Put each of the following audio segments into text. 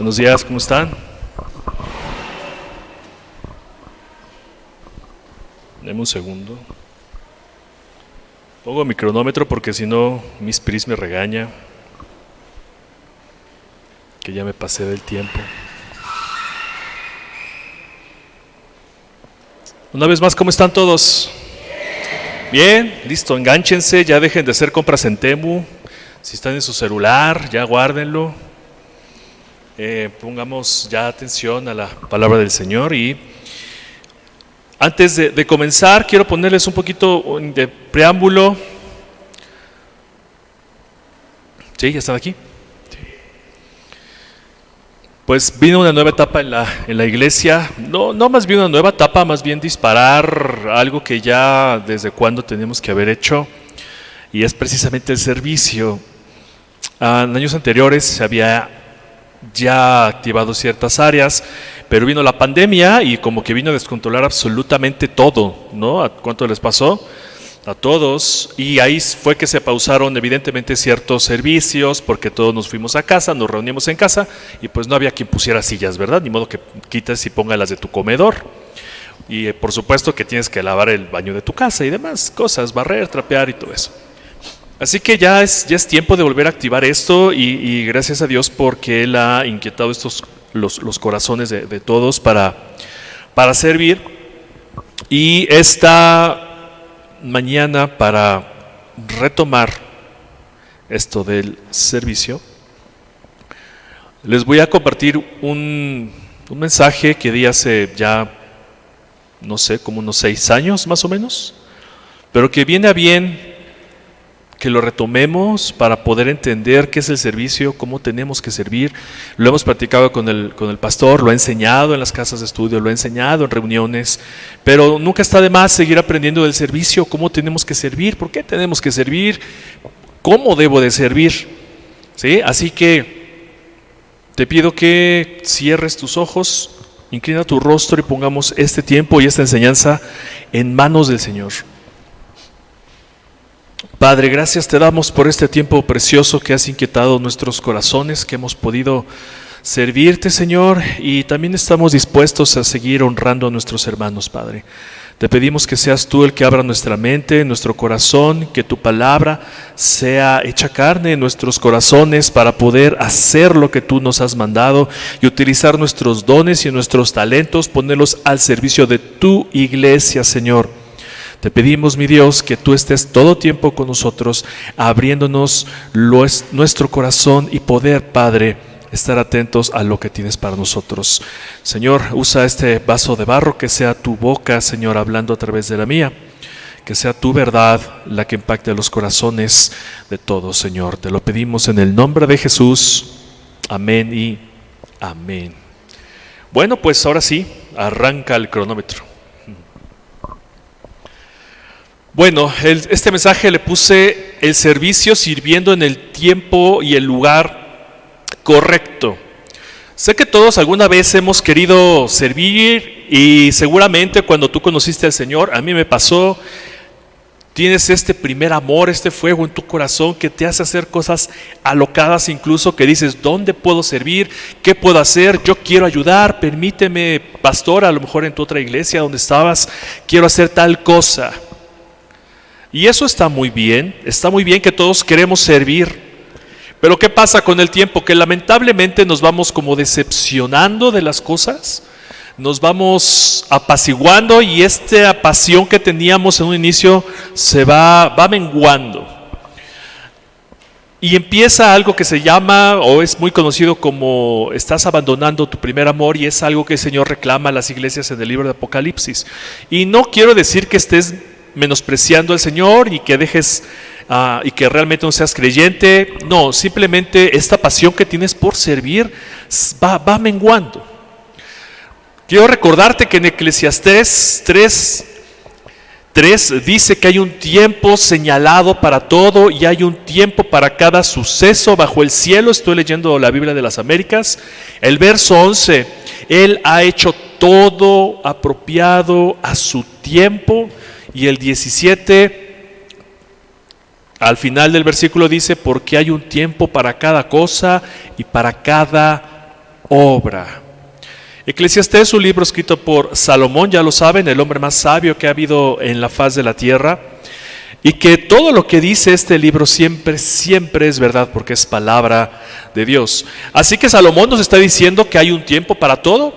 Buenos días, ¿cómo están? Deme un segundo. Pongo mi cronómetro porque si no, Miss Pris me regaña. Que ya me pasé del tiempo. Una vez más, ¿cómo están todos? Bien, listo, engánchense, ya dejen de hacer compras en Temu. Si están en su celular, ya guárdenlo. Pongamos ya atención a la palabra del Señor. Y antes de comenzar, quiero ponerles un poquito de preámbulo. ¿Sí? ¿Ya están aquí? Sí. Pues vino una nueva etapa en la iglesia. No más bien una nueva etapa, más bien disparar algo que ya desde cuando tenemos que haber hecho. Y es precisamente el servicio. En años anteriores se había ya activado ciertas áreas, pero vino la pandemia y como que vino a descontrolar absolutamente todo, ¿no? ¿A cuánto les pasó? A todos. Y ahí fue que se pausaron evidentemente ciertos servicios porque todos nos fuimos a casa, nos reunimos en casa y pues no había quien pusiera sillas, ¿verdad? Ni modo que quites y pongas las de tu comedor. Y por supuesto que tienes que lavar el baño de tu casa y demás cosas, barrer, trapear y todo eso. Así que ya es tiempo de volver a activar esto y gracias a Dios porque Él ha inquietado los corazones de todos para servir. Y esta mañana, para retomar esto del servicio, les voy a compartir un mensaje que di hace ya, no sé, como unos 6 años más o menos, pero que viene a bien que lo retomemos para poder entender qué es el servicio, cómo tenemos que servir. Lo hemos platicado con el pastor, lo ha enseñado en las casas de estudio, lo ha enseñado en reuniones, pero nunca está de más seguir aprendiendo del servicio, cómo tenemos que servir, por qué tenemos que servir, cómo debo de servir. ¿Sí? Así que te pido que cierres tus ojos, inclina tu rostro y pongamos este tiempo y esta enseñanza en manos del Señor. Padre, gracias te damos por este tiempo precioso que has inquietado nuestros corazones, que hemos podido servirte, Señor, y también estamos dispuestos a seguir honrando a nuestros hermanos, Padre. Te pedimos que seas tú el que abra nuestra mente, nuestro corazón, que tu palabra sea hecha carne en nuestros corazones para poder hacer lo que tú nos has mandado y utilizar nuestros dones y nuestros talentos, ponerlos al servicio de tu iglesia, Señor. Te pedimos, mi Dios, que tú estés todo tiempo con nosotros, abriéndonos nuestro corazón y poder, Padre, estar atentos a lo que tienes para nosotros. Señor, usa este vaso de barro, que sea tu boca, Señor, hablando a través de la mía. Que sea tu verdad la que impacte los corazones de todos, Señor. Te lo pedimos en el nombre de Jesús. Amén y amén. Bueno, pues ahora sí, arranca el cronómetro. Bueno, este mensaje le puse el servicio sirviendo en el tiempo y el lugar correcto. Sé que todos alguna vez hemos querido servir y seguramente cuando tú conociste al Señor, a mí me pasó, tienes este primer amor, este fuego en tu corazón que te hace hacer cosas alocadas, incluso que dices, ¿dónde puedo servir? ¿Qué puedo hacer? Yo quiero ayudar, permíteme, pastor, a lo mejor en tu otra iglesia donde estabas, quiero hacer tal cosa. Y eso está muy bien que todos queremos servir, pero ¿qué pasa con el tiempo? Que lamentablemente nos vamos como decepcionando de las cosas, nos vamos apaciguando y esta pasión que teníamos en un inicio se va menguando. Y empieza algo que se llama, o es muy conocido como, estás abandonando tu primer amor, y es algo que el Señor reclama a las iglesias en el libro de Apocalipsis. Y no quiero decir que estés menospreciando al Señor y que dejes y que realmente no seas creyente. No, simplemente esta pasión que tienes por servir va menguando. Quiero recordarte que en Eclesiastés 3 dice que hay un tiempo señalado para todo y hay un tiempo para cada suceso bajo el cielo. Estoy leyendo la Biblia de las Américas. El verso 11, Él ha hecho todo apropiado a su tiempo. Y el 17, al final del versículo dice, porque hay un tiempo para cada cosa y para cada obra. Eclesiastés es un libro escrito por Salomón, ya lo saben, el hombre más sabio que ha habido en la faz de la tierra, y que todo lo que dice este libro siempre es verdad, porque es palabra de Dios. Así que Salomón nos está diciendo que hay un tiempo para todo.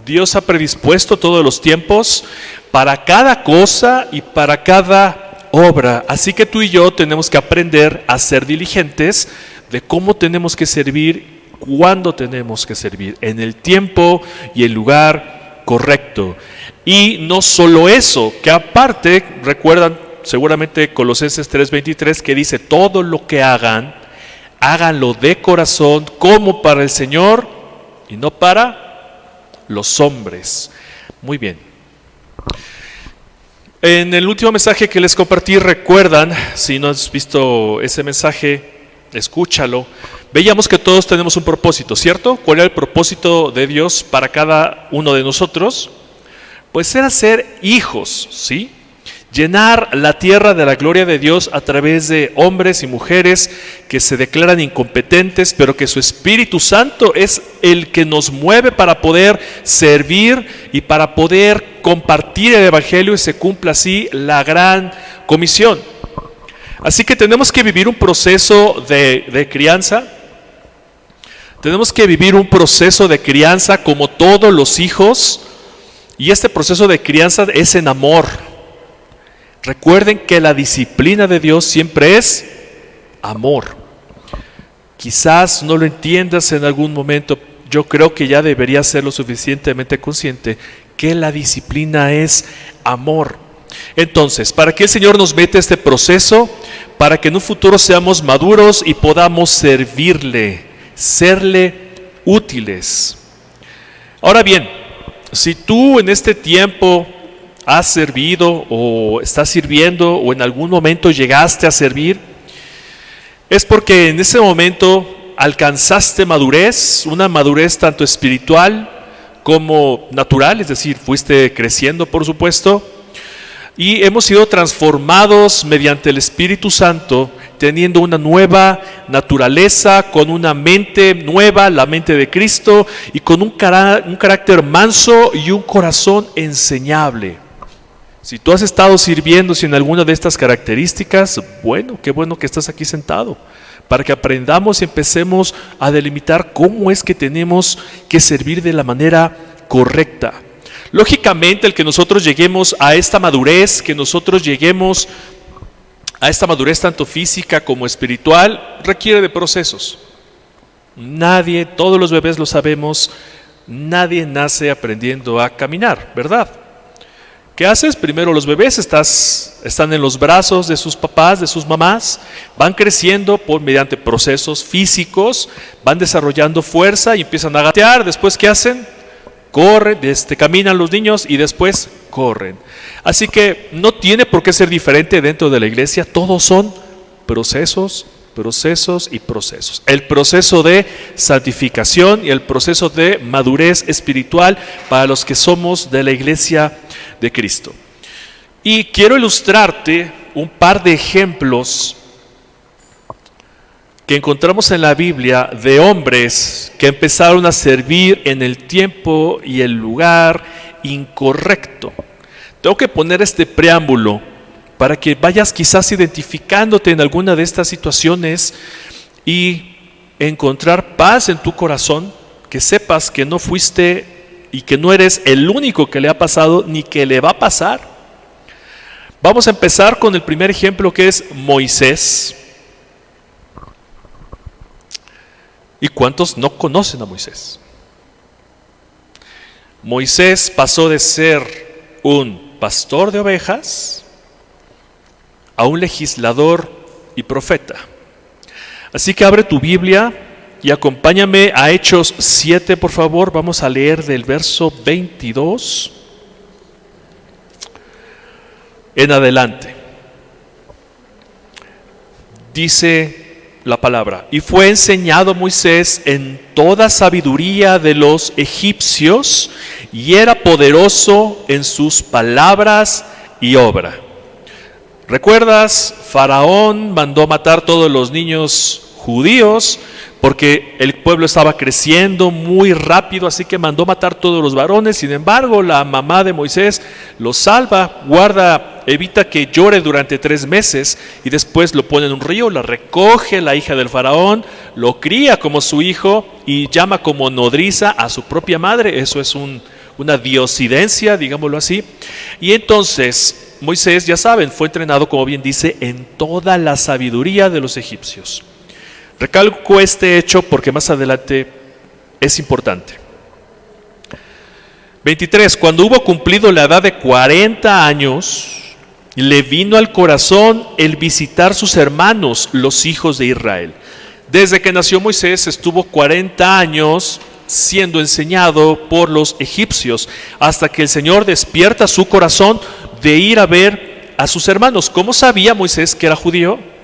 Dios ha predispuesto todos los tiempos para cada cosa y para cada obra. Así que tú y yo tenemos que aprender a ser diligentes de cómo tenemos que servir, cuándo tenemos que servir, en el tiempo y el lugar correcto. Y no solo eso, que aparte, recuerdan seguramente Colosenses 3:23, que dice: todo lo que hagan, háganlo de corazón, como para el Señor y no para los hombres. Muy bien. En el último mensaje que les compartí, recuerdan, si no has visto ese mensaje, escúchalo. Veíamos que todos tenemos un propósito, ¿cierto? ¿Cuál era el propósito de Dios para cada uno de nosotros? Pues era ser hijos, ¿sí? Llenar la tierra de la gloria de Dios a través de hombres y mujeres que se declaran incompetentes, pero que su Espíritu Santo es el que nos mueve para poder servir y para poder compartir el Evangelio, y se cumpla así la gran comisión. Así que tenemos que vivir un proceso de crianza. Tenemos que vivir un proceso de crianza como todos los hijos, y este proceso de crianza es en amor. Recuerden que la disciplina de Dios siempre es amor. Quizás no lo entiendas en algún momento. Yo creo que ya deberías ser lo suficientemente consciente que la disciplina es amor. Entonces, ¿para qué el Señor nos mete este proceso? Para que en un futuro seamos maduros y podamos servirle, serle útiles. Ahora bien, si tú en este tiempo has servido o estás sirviendo o en algún momento llegaste a servir, es porque en ese momento alcanzaste madurez, una madurez tanto espiritual como natural, es decir, fuiste creciendo, por supuesto, y hemos sido transformados mediante el Espíritu Santo, teniendo una nueva naturaleza, con una mente nueva, la mente de Cristo, y con un carácter manso y un corazón enseñable. Si tú has estado sirviendo sin alguna de estas características, bueno, qué bueno que estás aquí sentado, para que aprendamos y empecemos a delimitar cómo es que tenemos que servir de la manera correcta. Lógicamente, el que nosotros lleguemos a esta madurez, que nosotros lleguemos a esta madurez tanto física como espiritual, requiere de procesos. Nadie, todos los bebés lo sabemos, nadie nace aprendiendo a caminar, ¿verdad? ¿Qué haces? Primero los bebés están en los brazos de sus papás, de sus mamás, van creciendo mediante procesos físicos, van desarrollando fuerza y empiezan a gatear. Después, ¿qué hacen? Corren, caminan los niños y después corren. Así que no tiene por qué ser diferente dentro de la iglesia, todos son procesos y procesos. El proceso de santificación y el proceso de madurez espiritual para los que somos de la iglesia de Cristo. Y quiero ilustrarte un par de ejemplos que encontramos en la Biblia de hombres que empezaron a servir en el tiempo y el lugar incorrecto. Tengo que poner este preámbulo para que vayas quizás identificándote en alguna de estas situaciones y encontrar paz en tu corazón, que sepas que no fuiste y que no eres el único que le ha pasado ni que le va a pasar. Vamos a empezar con el primer ejemplo, que es Moisés. ¿Y cuántos no conocen a Moisés? Moisés pasó de ser un pastor de ovejas a un legislador y profeta. Así que abre tu Biblia y acompáñame a Hechos 7, por favor. Vamos a leer del verso 22 en adelante. Dice la palabra: y fue enseñado Moisés en toda sabiduría de los egipcios, y era poderoso en sus palabras y obra. ¿Recuerdas? Faraón mandó matar todos los niños judíos porque el pueblo estaba creciendo muy rápido, así que mandó matar todos los varones. Sin embargo, la mamá de Moisés lo salva, guarda, evita que llore durante 3 meses y después lo pone en un río, la recoge la hija del faraón, lo cría como su hijo y llama como nodriza a su propia madre. Eso es una diosidencia, digámoslo así. Y entonces Moisés, ya saben, fue entrenado, como bien dice, en toda la sabiduría de los egipcios. Recalco este hecho porque más adelante es importante. 23. Cuando hubo cumplido la edad de 40 años, le vino al corazón el visitar sus hermanos, los hijos de Israel. Desde que nació Moisés estuvo 40 años siendo enseñado por los egipcios, hasta que el Señor despierta su corazón de ir a ver a sus hermanos. ¿Cómo sabía Moisés que era judío?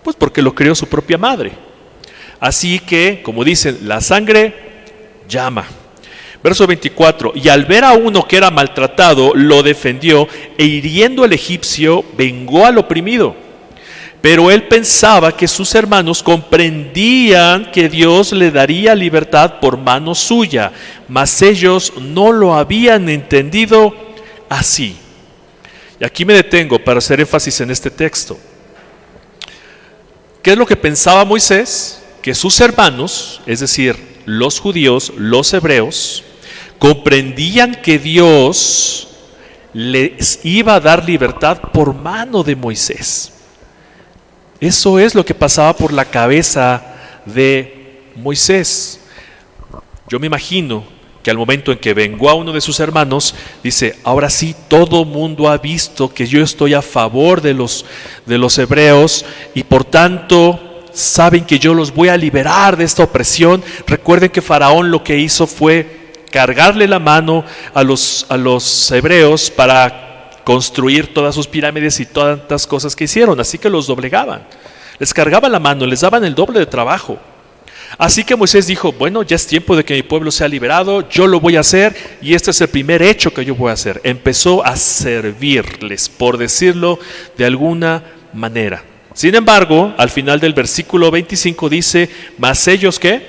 Pues porque lo crió su propia madre. Así que, como dicen, la sangre llama. Verso 24, y al ver a uno que era maltratado, lo defendió, e hiriendo al egipcio, vengó al oprimido. Pero él pensaba que sus hermanos comprendían que Dios le daría libertad por mano suya, mas ellos no lo habían entendido así. Y aquí me detengo para hacer énfasis en este texto. ¿Qué es lo que pensaba Moisés? Que sus hermanos, es decir, los judíos, los hebreos, comprendían que Dios les iba a dar libertad por mano de Moisés. Eso es lo que pasaba por la cabeza de Moisés. Yo me imagino que al momento en que vengó a uno de sus hermanos, dice, ahora sí, todo mundo ha visto que yo estoy a favor de los hebreos y por tanto saben que yo los voy a liberar de esta opresión. Recuerden que Faraón lo que hizo fue cargarle la mano a los hebreos para construir todas sus pirámides y todas las cosas que hicieron, así que los doblegaban, les cargaban la mano, les daban el doble de trabajo. Así que Moisés dijo, bueno, ya es tiempo de que mi pueblo sea liberado, yo lo voy a hacer y este es el primer hecho que yo voy a hacer. Empezó a servirles, por decirlo de alguna manera. Sin embargo, al final del versículo 25 dice, mas ellos ¿qué?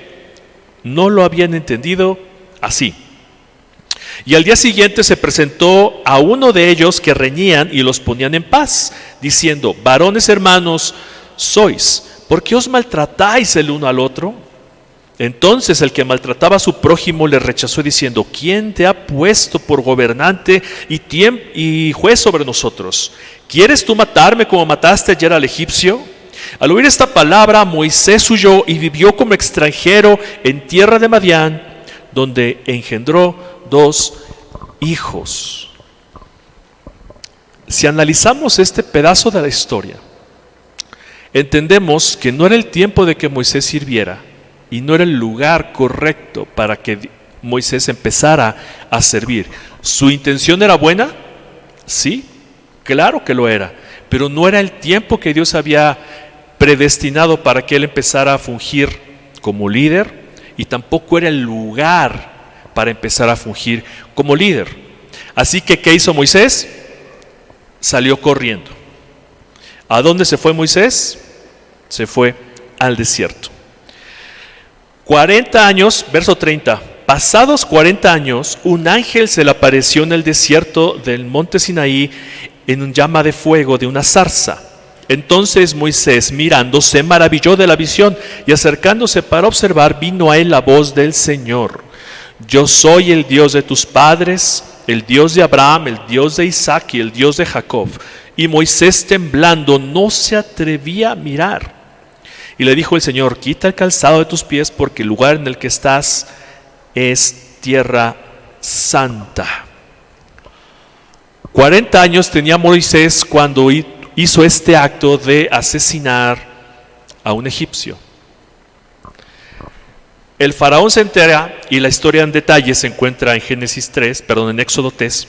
No lo habían entendido así. Y al día siguiente se presentó a uno de ellos que reñían y los ponían en paz, diciendo, varones hermanos sois, ¿por qué os maltratáis el uno al otro? Entonces el que maltrataba a su prójimo le rechazó diciendo, ¿quién te ha puesto por gobernante y juez sobre nosotros? ¿Quieres tú matarme como mataste ayer al egipcio? Al oír esta palabra, Moisés huyó y vivió como extranjero en tierra de Madián, donde engendró 2 hijos. Si analizamos este pedazo de la historia, entendemos que no era el tiempo de que Moisés sirviera y no era el lugar correcto para que Moisés empezara a servir. ¿Su intención era buena? Sí, claro que lo era, pero no era el tiempo que Dios había predestinado para que él empezara a fungir como líder y tampoco era el lugar para empezar a fungir como líder. Así que, ¿qué hizo Moisés? Salió corriendo. ¿A dónde se fue Moisés? Se fue al desierto. 40 años, verso 30. Pasados 40 años, un ángel se le apareció en el desierto del monte Sinaí en un llama de fuego de una zarza. Entonces Moisés, mirando, se maravilló de la visión y acercándose para observar, vino a él la voz del Señor. Yo soy el Dios de tus padres, el Dios de Abraham, el Dios de Isaac y el Dios de Jacob. Y Moisés, temblando, no se atrevía a mirar. Y le dijo el Señor, quita el calzado de tus pies porque el lugar en el que estás es tierra santa. 40 años tenía Moisés cuando hizo este acto de asesinar a un egipcio. El faraón se entera y la historia en detalle se encuentra en Éxodo 3.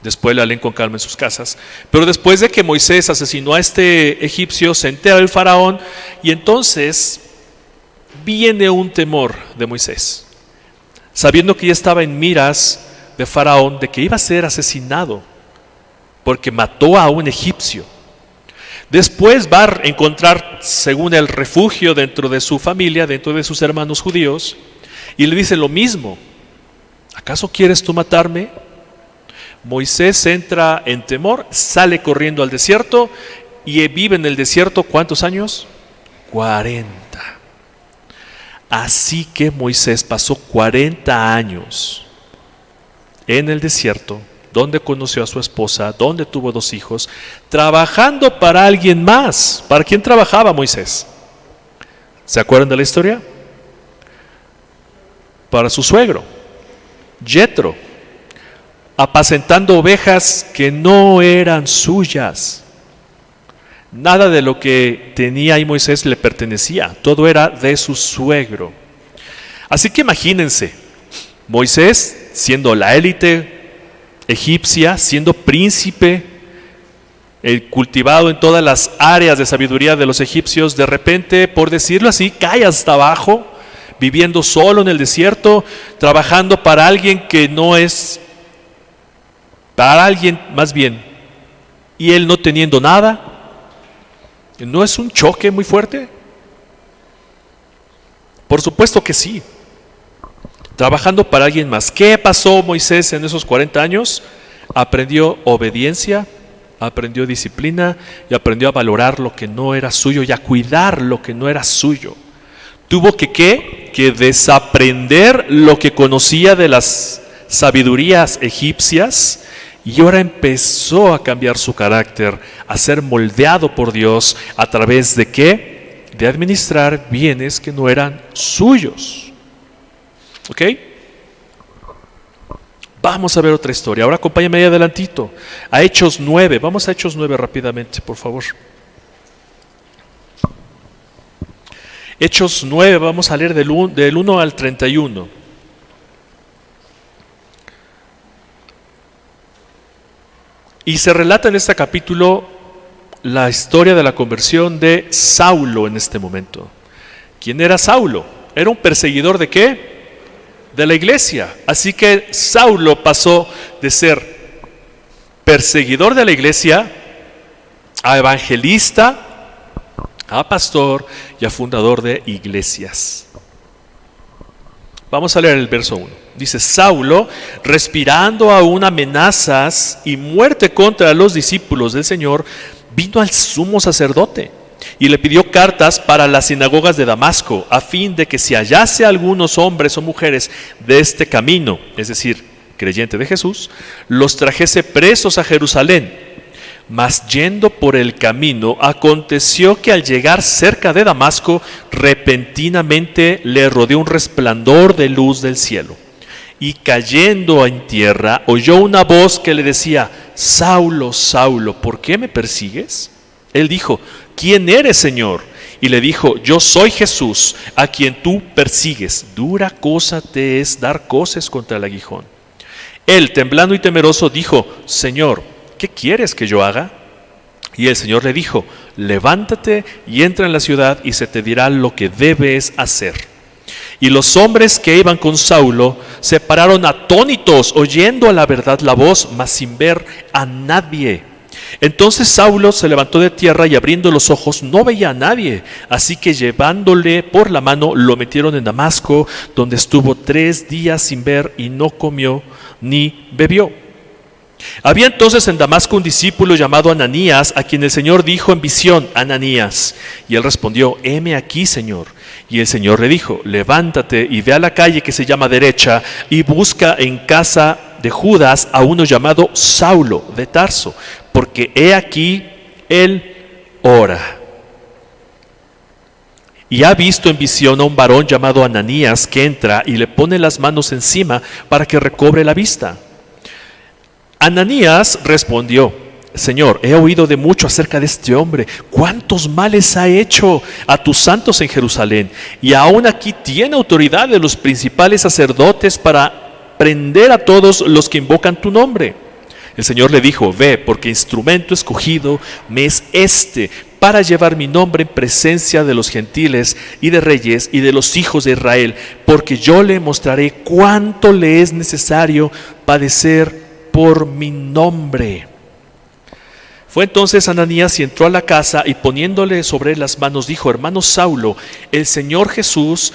Después la leen con calma en sus casas. Pero después de que Moisés asesinó a este egipcio, se entera el faraón y entonces viene un temor de Moisés. Sabiendo que ya estaba en miras de faraón, de que iba a ser asesinado porque mató a un egipcio. Después va a encontrar, según el refugio dentro de su familia, dentro de sus hermanos judíos, y le dice lo mismo. ¿Acaso quieres tú matarme? Moisés entra en temor, sale corriendo al desierto y vive en el desierto, ¿cuántos años? 40. Así que Moisés pasó 40 años en el desierto, donde conoció a su esposa, donde tuvo 2 hijos, trabajando para alguien más. ¿Para quién trabajaba Moisés? ¿Se acuerdan de la historia? Para su suegro, Yetro, apacentando ovejas que no eran suyas. Nada de lo que tenía ahí Moisés le pertenecía, todo era de su suegro. Así que imagínense, Moisés siendo la élite egipcia, siendo príncipe, cultivado en todas las áreas de sabiduría de los egipcios, de repente, por decirlo así, cae hasta abajo, viviendo solo en el desierto, trabajando para alguien que no es, para alguien más bien, y él no teniendo nada. ¿No es un choque muy fuerte? Por supuesto que sí. Trabajando para alguien más. ¿Qué pasó Moisés en esos 40 años? Aprendió obediencia, aprendió disciplina y aprendió a valorar lo que no era suyo y a cuidar lo que no era suyo. Tuvo que desaprender lo que conocía de las sabidurías egipcias y ahora empezó a cambiar su carácter, a ser moldeado por Dios a través de ¿qué? De administrar bienes que no eran suyos. ¿Ok? Vamos a ver otra historia. Ahora acompáñame ahí adelantito. A Hechos 9. Vamos a Hechos 9 rápidamente, por favor. Hechos 9, vamos a leer del 1 al 31. Y se relata en este capítulo la historia de la conversión de Saulo en este momento. ¿Quién era Saulo? Era un perseguidor ¿de qué? De la iglesia. Así que Saulo pasó de ser perseguidor de la iglesia a evangelista, a pastor y a fundador de iglesias. Vamos a leer el verso 1. Dice, Saulo, respirando aún amenazas y muerte contra los discípulos del Señor, vino al sumo sacerdote y le pidió cartas para las sinagogas de Damasco, a fin de que si hallase algunos hombres o mujeres de este camino, es decir, creyente de Jesús, los trajese presos a Jerusalén. Mas yendo por el camino, aconteció que al llegar cerca de Damasco, repentinamente le rodeó un resplandor de luz del cielo. Y cayendo en tierra, oyó una voz que le decía, Saulo, Saulo, ¿por qué me persigues? Él dijo, ¿quién eres, Señor? Y le dijo, yo soy Jesús, a quien tú persigues. Dura cosa te es dar coces contra el aguijón. Él, temblando y temeroso, dijo, Señor, ¿qué quieres que yo haga? Y el Señor le dijo, levántate y entra en la ciudad y se te dirá lo que debes hacer. Y los hombres que iban con Saulo se pararon atónitos, oyendo a la verdad la voz, mas sin ver a nadie. Entonces Saulo se levantó de tierra y abriendo los ojos no veía a nadie. Así que llevándole por la mano lo metieron en Damasco, donde estuvo 3 días sin ver y no comió ni bebió. Había entonces en Damasco un discípulo llamado Ananías, a quien el Señor dijo en visión, Ananías. Y él respondió, heme aquí, Señor. Y el Señor le dijo, levántate y ve a la calle que se llama Derecha y busca en casa de Judas a uno llamado Saulo de Tarso, porque he aquí él ora. Y ha visto en visión a un varón llamado Ananías que entra y le pone las manos encima para que recobre la vista. Ananías respondió, Señor, he oído de mucho acerca de este hombre, cuántos males ha hecho a tus santos en Jerusalén, y aún aquí tiene autoridad de los principales sacerdotes para prender a todos los que invocan tu nombre. El Señor le dijo, ve, porque instrumento escogido me es este, para llevar mi nombre en presencia de los gentiles y de reyes y de los hijos de Israel, porque yo le mostraré cuánto le es necesario padecer por mi nombre. Fue entonces Ananías y entró a la casa y poniéndole sobre él las manos dijo: hermano Saulo, el Señor Jesús,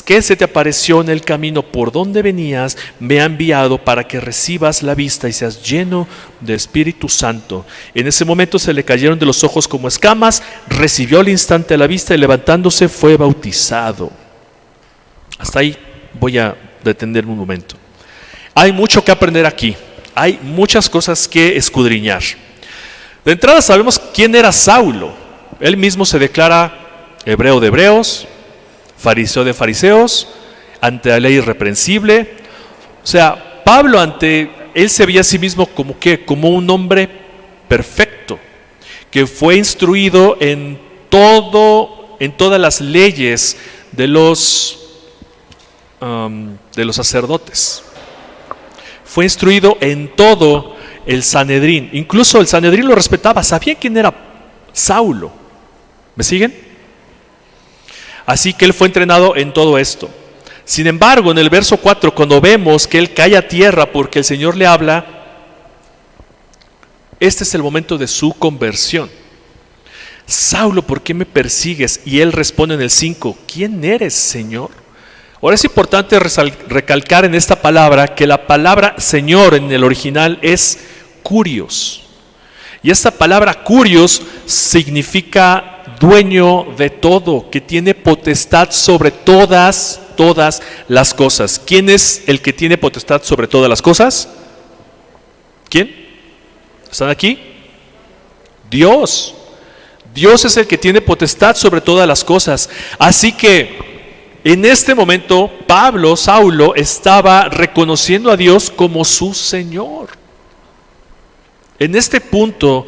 que se te apareció en el camino por donde venías, me ha enviado para que recibas la vista y seas lleno del Espíritu Santo. En ese momento se le cayeron de los ojos como escamas, recibió al instante la vista y levantándose fue bautizado. Hasta ahí voy a detenerme un momento. Hay mucho que aprender aquí, hay muchas cosas que escudriñar. De entrada sabemos quién era Saulo. Él mismo se declara hebreo de hebreos, fariseo de fariseos, ante la ley irreprensible. O sea, Pablo él se veía a sí mismo como ¿qué? Como un hombre perfecto, que fue instruido en todas las leyes de los sacerdotes. Fue instruido en todo el Sanedrín. Incluso el Sanedrín lo respetaba. ¿Sabían quién era Saulo? ¿Me siguen? Así que él fue entrenado en todo esto. Sin embargo, en el verso 4, cuando vemos que él cae a tierra porque el Señor le habla, este es el momento de su conversión. Saulo, ¿por qué me persigues? Y él responde en el 5, ¿quién eres, Señor? Ahora es importante recalcar en esta palabra que la palabra Señor en el original es Kurios. Y esta palabra Kurios significa dueño de todo, que tiene potestad sobre todas las cosas. ¿Quién es el que tiene potestad sobre todas las cosas? ¿Quién? ¿Están aquí? Dios. Dios es el que tiene potestad sobre todas las cosas. Así que en este momento Saulo estaba reconociendo a Dios como su Señor. En este punto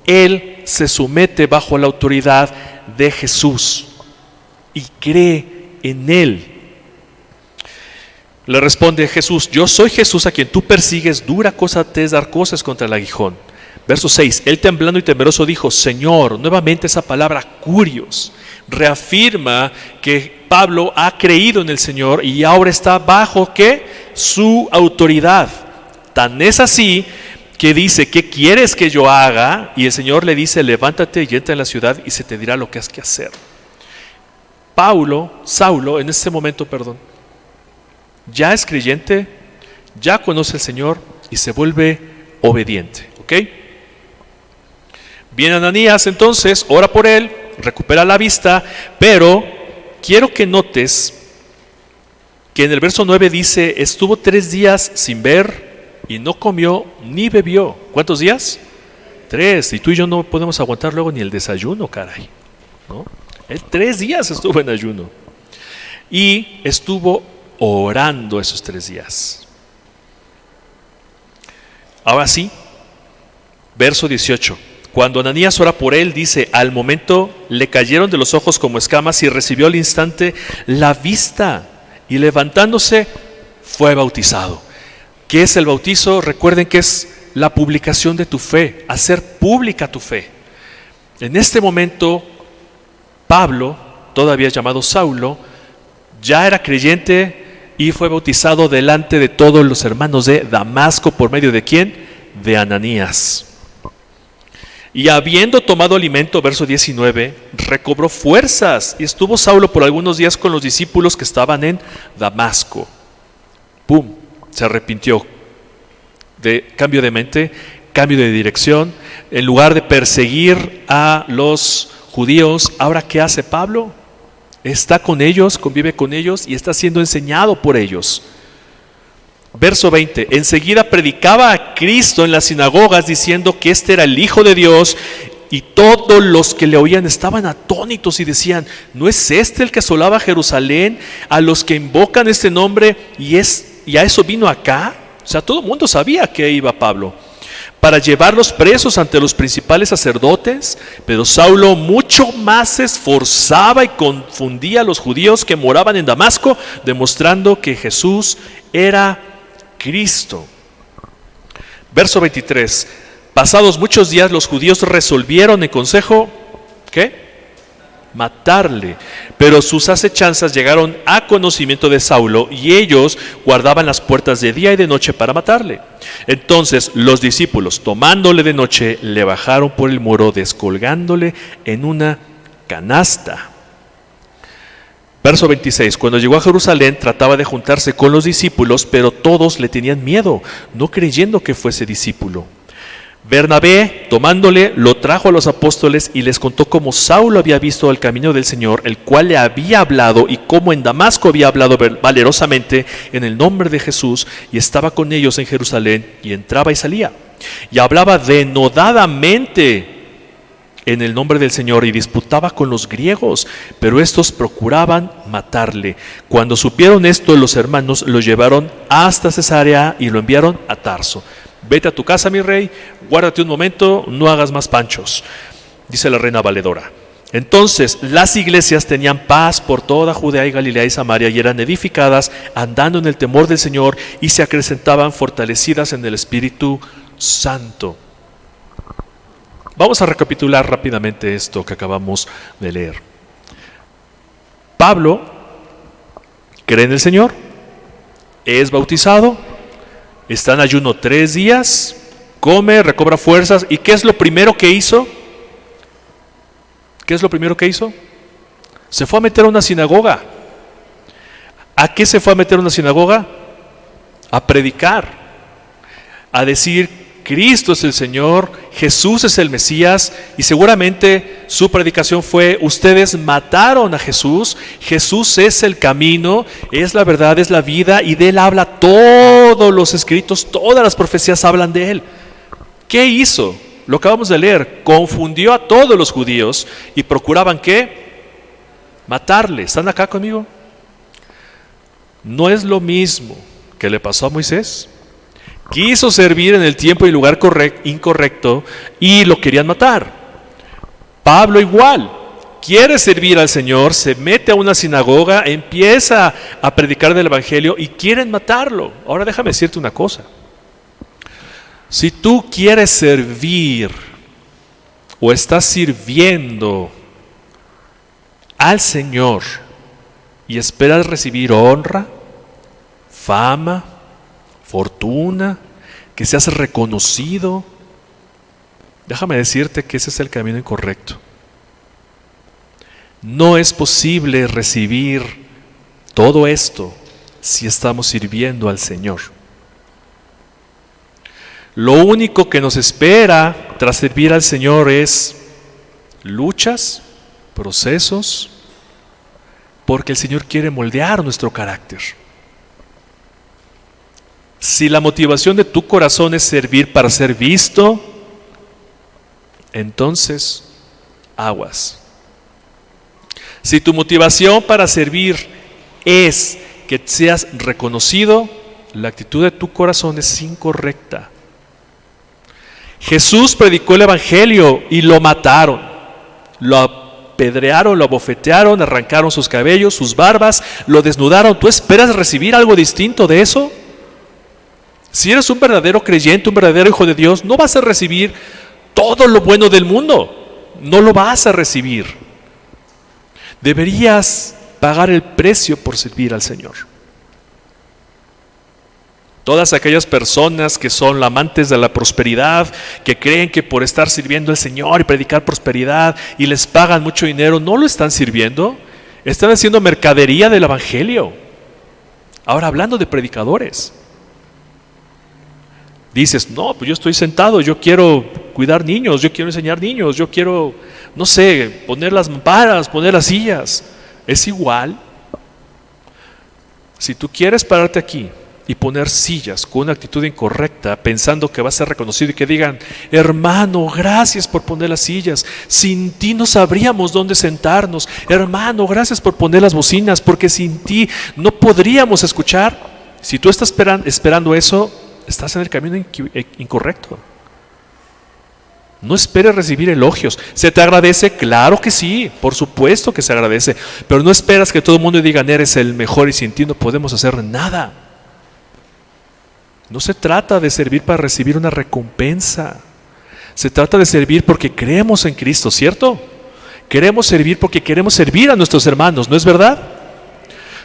él se somete bajo la autoridad de Jesús y cree en él. Le responde Jesús: yo soy Jesús a quien tú persigues, dura cosa te es dar cosas contra el aguijón. Verso 6, él temblando y temeroso dijo: Señor. Nuevamente esa palabra Kurios reafirma que Pablo ha creído en el Señor y ahora está bajo ¿qué? Su autoridad. Tan es así que dice: ¿qué quieres que yo haga? Y el Señor le dice: levántate y entra en la ciudad y se te dirá lo que has que hacer. Saulo, en este momento, ya es creyente, ya conoce al Señor y se vuelve obediente. ¿Ok? Viene Ananías entonces, ora por él, recupera la vista, pero quiero que notes que en el verso 9 dice: estuvo 3 días sin ver y no comió ni bebió. ¿Cuántos días? 3. Y tú y yo no podemos aguantar luego ni el desayuno, caray, ¿no? Él 3 días estuvo en ayuno y estuvo orando esos 3 días. Ahora sí, verso 18. Cuando Ananías ora por él, dice: al momento le cayeron de los ojos como escamas y recibió al instante la vista y levantándose fue bautizado. ¿Qué es el bautizo? Recuerden que es la publicación de tu fe, hacer pública tu fe. En este momento Pablo, todavía llamado Saulo, ya era creyente y fue bautizado delante de todos los hermanos de Damasco. ¿Por medio de quién? De Ananías. Y habiendo tomado alimento, verso 19, recobró fuerzas y estuvo Saulo por algunos días con los discípulos que estaban en Damasco. ¡Pum! Se arrepintió. Cambio de mente, cambio de dirección. En lugar de perseguir a los judíos, ¿ahora qué hace Pablo? Está con ellos, convive con ellos y está siendo enseñado por ellos. Verso 20, enseguida predicaba a Cristo en las sinagogas diciendo que este era el Hijo de Dios, y todos los que le oían estaban atónitos y decían: ¿no es este el que asolaba Jerusalén a los que invocan este nombre y a eso vino acá? O sea, todo el mundo sabía que iba Pablo para llevarlos presos ante los principales sacerdotes, pero Saulo mucho más se esforzaba y confundía a los judíos que moraban en Damasco, demostrando que Jesús era Cristo. Verso 23. Pasados muchos días los judíos resolvieron en consejo, ¿qué? matarle. Pero sus acechanzas llegaron a conocimiento de Saulo y ellos guardaban las puertas de día y de noche para matarle. Entonces los discípulos, tomándole de noche, le bajaron por el muro, descolgándole en una canasta. Verso 26, cuando llegó a Jerusalén trataba de juntarse con los discípulos, pero todos le tenían miedo, no creyendo que fuese discípulo. Bernabé, tomándole, lo trajo a los apóstoles y les contó cómo Saulo había visto el camino del Señor, el cual le había hablado, y cómo en Damasco había hablado valerosamente en el nombre de Jesús, y estaba con ellos en Jerusalén, y entraba y salía, y hablaba denodadamente en el nombre del Señor, y disputaba con los griegos, pero estos procuraban matarle. Cuando supieron esto, los hermanos lo llevaron hasta Cesarea y lo enviaron a Tarso. Vete a tu casa, mi rey, guárdate un momento, no hagas más panchos, dice la reina valedora. Entonces las iglesias tenían paz por toda Judea y Galilea y Samaria, y eran edificadas andando en el temor del Señor, y se acrecentaban fortalecidas en el Espíritu Santo. Vamos a recapitular rápidamente esto que acabamos de leer. Pablo cree en el Señor, es bautizado, está en ayuno 3 días, come, recobra fuerzas. ¿Y qué es lo primero que hizo? ¿Qué es lo primero que hizo? Se fue a meter a una sinagoga. ¿A qué se fue a meter a una sinagoga? A predicar, a decir: Cristo es el Señor, Jesús es el Mesías. Y seguramente su predicación fue: ustedes mataron a Jesús, Jesús es el camino, es la verdad, es la vida, y de Él habla todos los escritos, todas las profecías hablan de Él. ¿Qué hizo? Lo acabamos de leer. Confundió a todos los judíos y procuraban ¿qué? Matarle. ¿Están acá conmigo? No es lo mismo que le pasó a Moisés. Quiso servir en el tiempo y lugar incorrecto y lo querían matar. Pablo igual, quiere servir al Señor, se mete a una sinagoga, empieza a predicar del Evangelio y quieren matarlo. Ahora déjame decirte una cosa. Si tú quieres servir o estás sirviendo al Señor y esperas recibir honra, fama, fortuna, que seas reconocido, déjame decirte que ese es el camino incorrecto. No es posible recibir todo esto si estamos sirviendo al Señor. Lo único que nos espera tras servir al Señor es luchas, procesos, porque el Señor quiere moldear nuestro carácter. Si la motivación de tu corazón es servir para ser visto, entonces aguas. Si tu motivación para servir es que seas reconocido, la actitud de tu corazón es incorrecta. Jesús predicó el Evangelio y lo mataron, lo apedrearon, lo abofetearon, arrancaron sus cabellos, sus barbas, lo desnudaron. ¿Tú esperas recibir algo distinto de eso? Si eres un verdadero creyente, un verdadero hijo de Dios, no vas a recibir todo lo bueno del mundo. No lo vas a recibir. Deberías pagar el precio por servir al Señor. Todas aquellas personas que son amantes de la prosperidad, que creen que por estar sirviendo al Señor y predicar prosperidad y les pagan mucho dinero, no lo están sirviendo. Están haciendo mercadería del Evangelio. Ahora, hablando de predicadores, dices: no, pues yo estoy sentado, yo quiero cuidar niños, yo quiero enseñar niños, yo quiero, no sé, poner las mamparas, poner las sillas. Es igual. Si tú quieres pararte aquí y poner sillas con una actitud incorrecta, pensando que vas a ser reconocido y que digan: hermano, gracias por poner las sillas, sin ti no sabríamos dónde sentarnos. Hermano, gracias por poner las bocinas, porque sin ti no podríamos escuchar. Si tú estás esperando eso, estás en el camino incorrecto. No esperes recibir elogios. ¿Se te agradece? Claro que sí, por supuesto que se agradece, pero no esperas que todo el mundo diga: eres el mejor y sin ti no podemos hacer nada. No se trata de servir para recibir una recompensa. Se trata de servir porque creemos en Cristo, ¿cierto? Queremos servir porque queremos servir a nuestros hermanos, ¿no es verdad?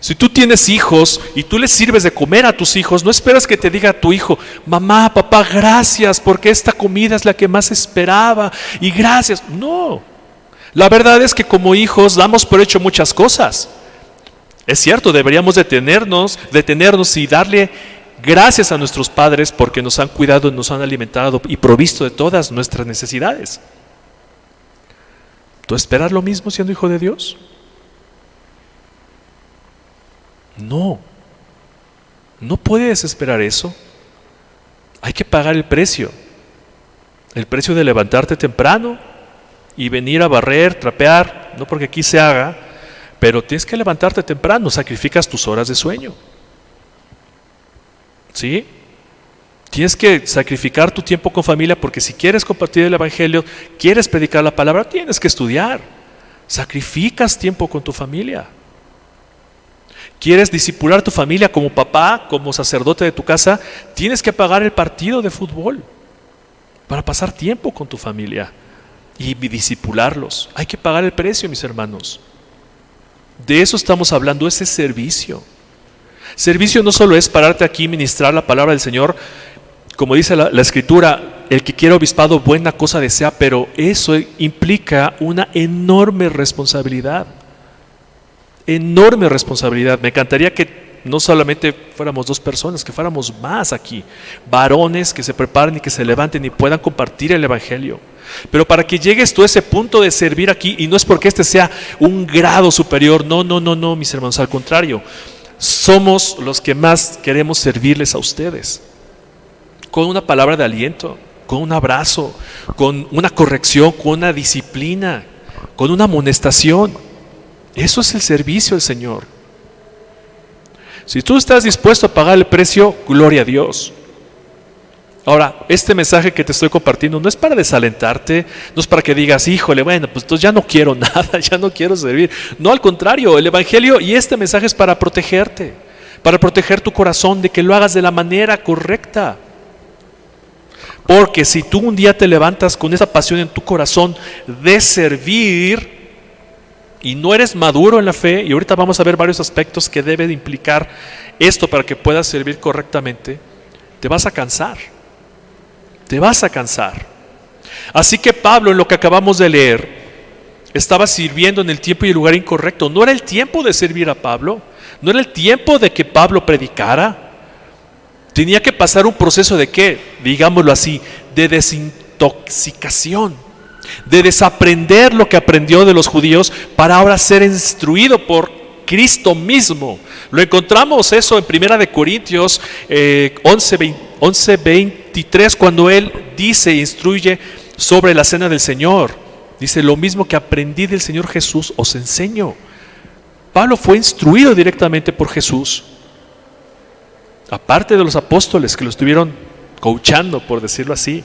Si tú tienes hijos y tú les sirves de comer a tus hijos, no esperas que te diga tu hijo: mamá, papá, gracias porque esta comida es la que más esperaba y gracias. No, la verdad es que como hijos damos por hecho muchas cosas. Es cierto, deberíamos detenernos y darle gracias a nuestros padres porque nos han cuidado, nos han alimentado y provisto de todas nuestras necesidades. ¿Tú esperas lo mismo siendo hijo de Dios? No, no puedes esperar eso. Hay que pagar el precio de levantarte temprano y venir a barrer, trapear, no porque aquí se haga, pero tienes que levantarte temprano, sacrificas tus horas de sueño. ¿Sí? Tienes que sacrificar tu tiempo con familia porque si quieres compartir el evangelio, quieres predicar la palabra, tienes que estudiar. Sacrificas tiempo con tu familia. ¿Quieres discipular a tu familia como papá, como sacerdote de tu casa? Tienes que pagar el partido de fútbol para pasar tiempo con tu familia y discipularlos. Hay que pagar el precio, mis hermanos. De eso estamos hablando, ese servicio. Servicio no solo es pararte aquí y ministrar la palabra del Señor, como dice la Escritura, el que quiere obispado buena cosa desea, pero eso implica una enorme responsabilidad. Enorme responsabilidad. Me encantaría que no solamente fuéramos 2 personas, que fuéramos más aquí, varones que se preparen y que se levanten y puedan compartir el evangelio. Pero para que llegues tú a ese punto de servir aquí, y no es porque este sea un grado superior, no, mis hermanos, al contrario, somos los que más queremos servirles a ustedes, con una palabra de aliento, con un abrazo, con una corrección, con una disciplina, con una amonestación. Eso es el servicio al Señor. Si tú estás dispuesto a pagar el precio, gloria a Dios. Ahora, este mensaje que te estoy compartiendo no es para desalentarte, no es para que digas: híjole, bueno, pues entonces ya no quiero nada, ya no quiero servir. No, al contrario, el evangelio y este mensaje es para protegerte, para proteger tu corazón, de que lo hagas de la manera correcta. Porque si tú un día te levantas con esa pasión en tu corazón de servir y no eres maduro en la fe, y ahorita vamos a ver varios aspectos que debe de implicar esto para que puedas servir correctamente, te vas a cansar. Te vas a cansar. Así que Pablo, en lo que acabamos de leer, estaba sirviendo en el tiempo y el lugar incorrecto. No era el tiempo de servir a Pablo, no era el tiempo de que Pablo predicara. Tenía que pasar un proceso de ¿qué? Digámoslo así, de desintoxicación, de desaprender lo que aprendió de los judíos para ahora ser instruido por Cristo mismo. Lo encontramos eso en 1 Corintios 11:23, cuando él dice, instruye sobre la cena del Señor. Dice: lo mismo que aprendí del Señor Jesús os enseño. Pablo fue instruido directamente por Jesús, aparte de los apóstoles que lo estuvieron coachando, por decirlo así.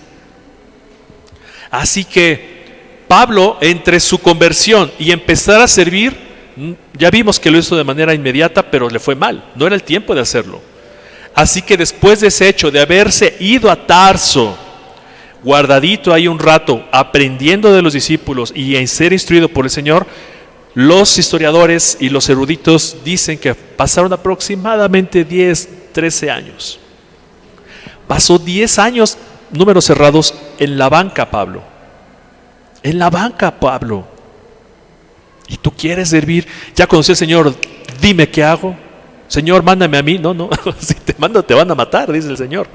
Así que Pablo, entre su conversión y empezar a servir, ya vimos que lo hizo de manera inmediata, pero le fue mal, no era el tiempo de hacerlo. Así que después de ese hecho de haberse ido a Tarso, guardadito ahí un rato, aprendiendo de los discípulos y en ser instruido por el Señor, los historiadores y los eruditos dicen que pasaron aproximadamente 13 años. Pasó 10 años, números cerrados, en la banca Pablo. En la banca Pablo. ¿Y tú quieres servir? Ya conocí al Señor, dime qué hago. Señor, mándame a mí. No, si te mando te van a matar, dice el Señor.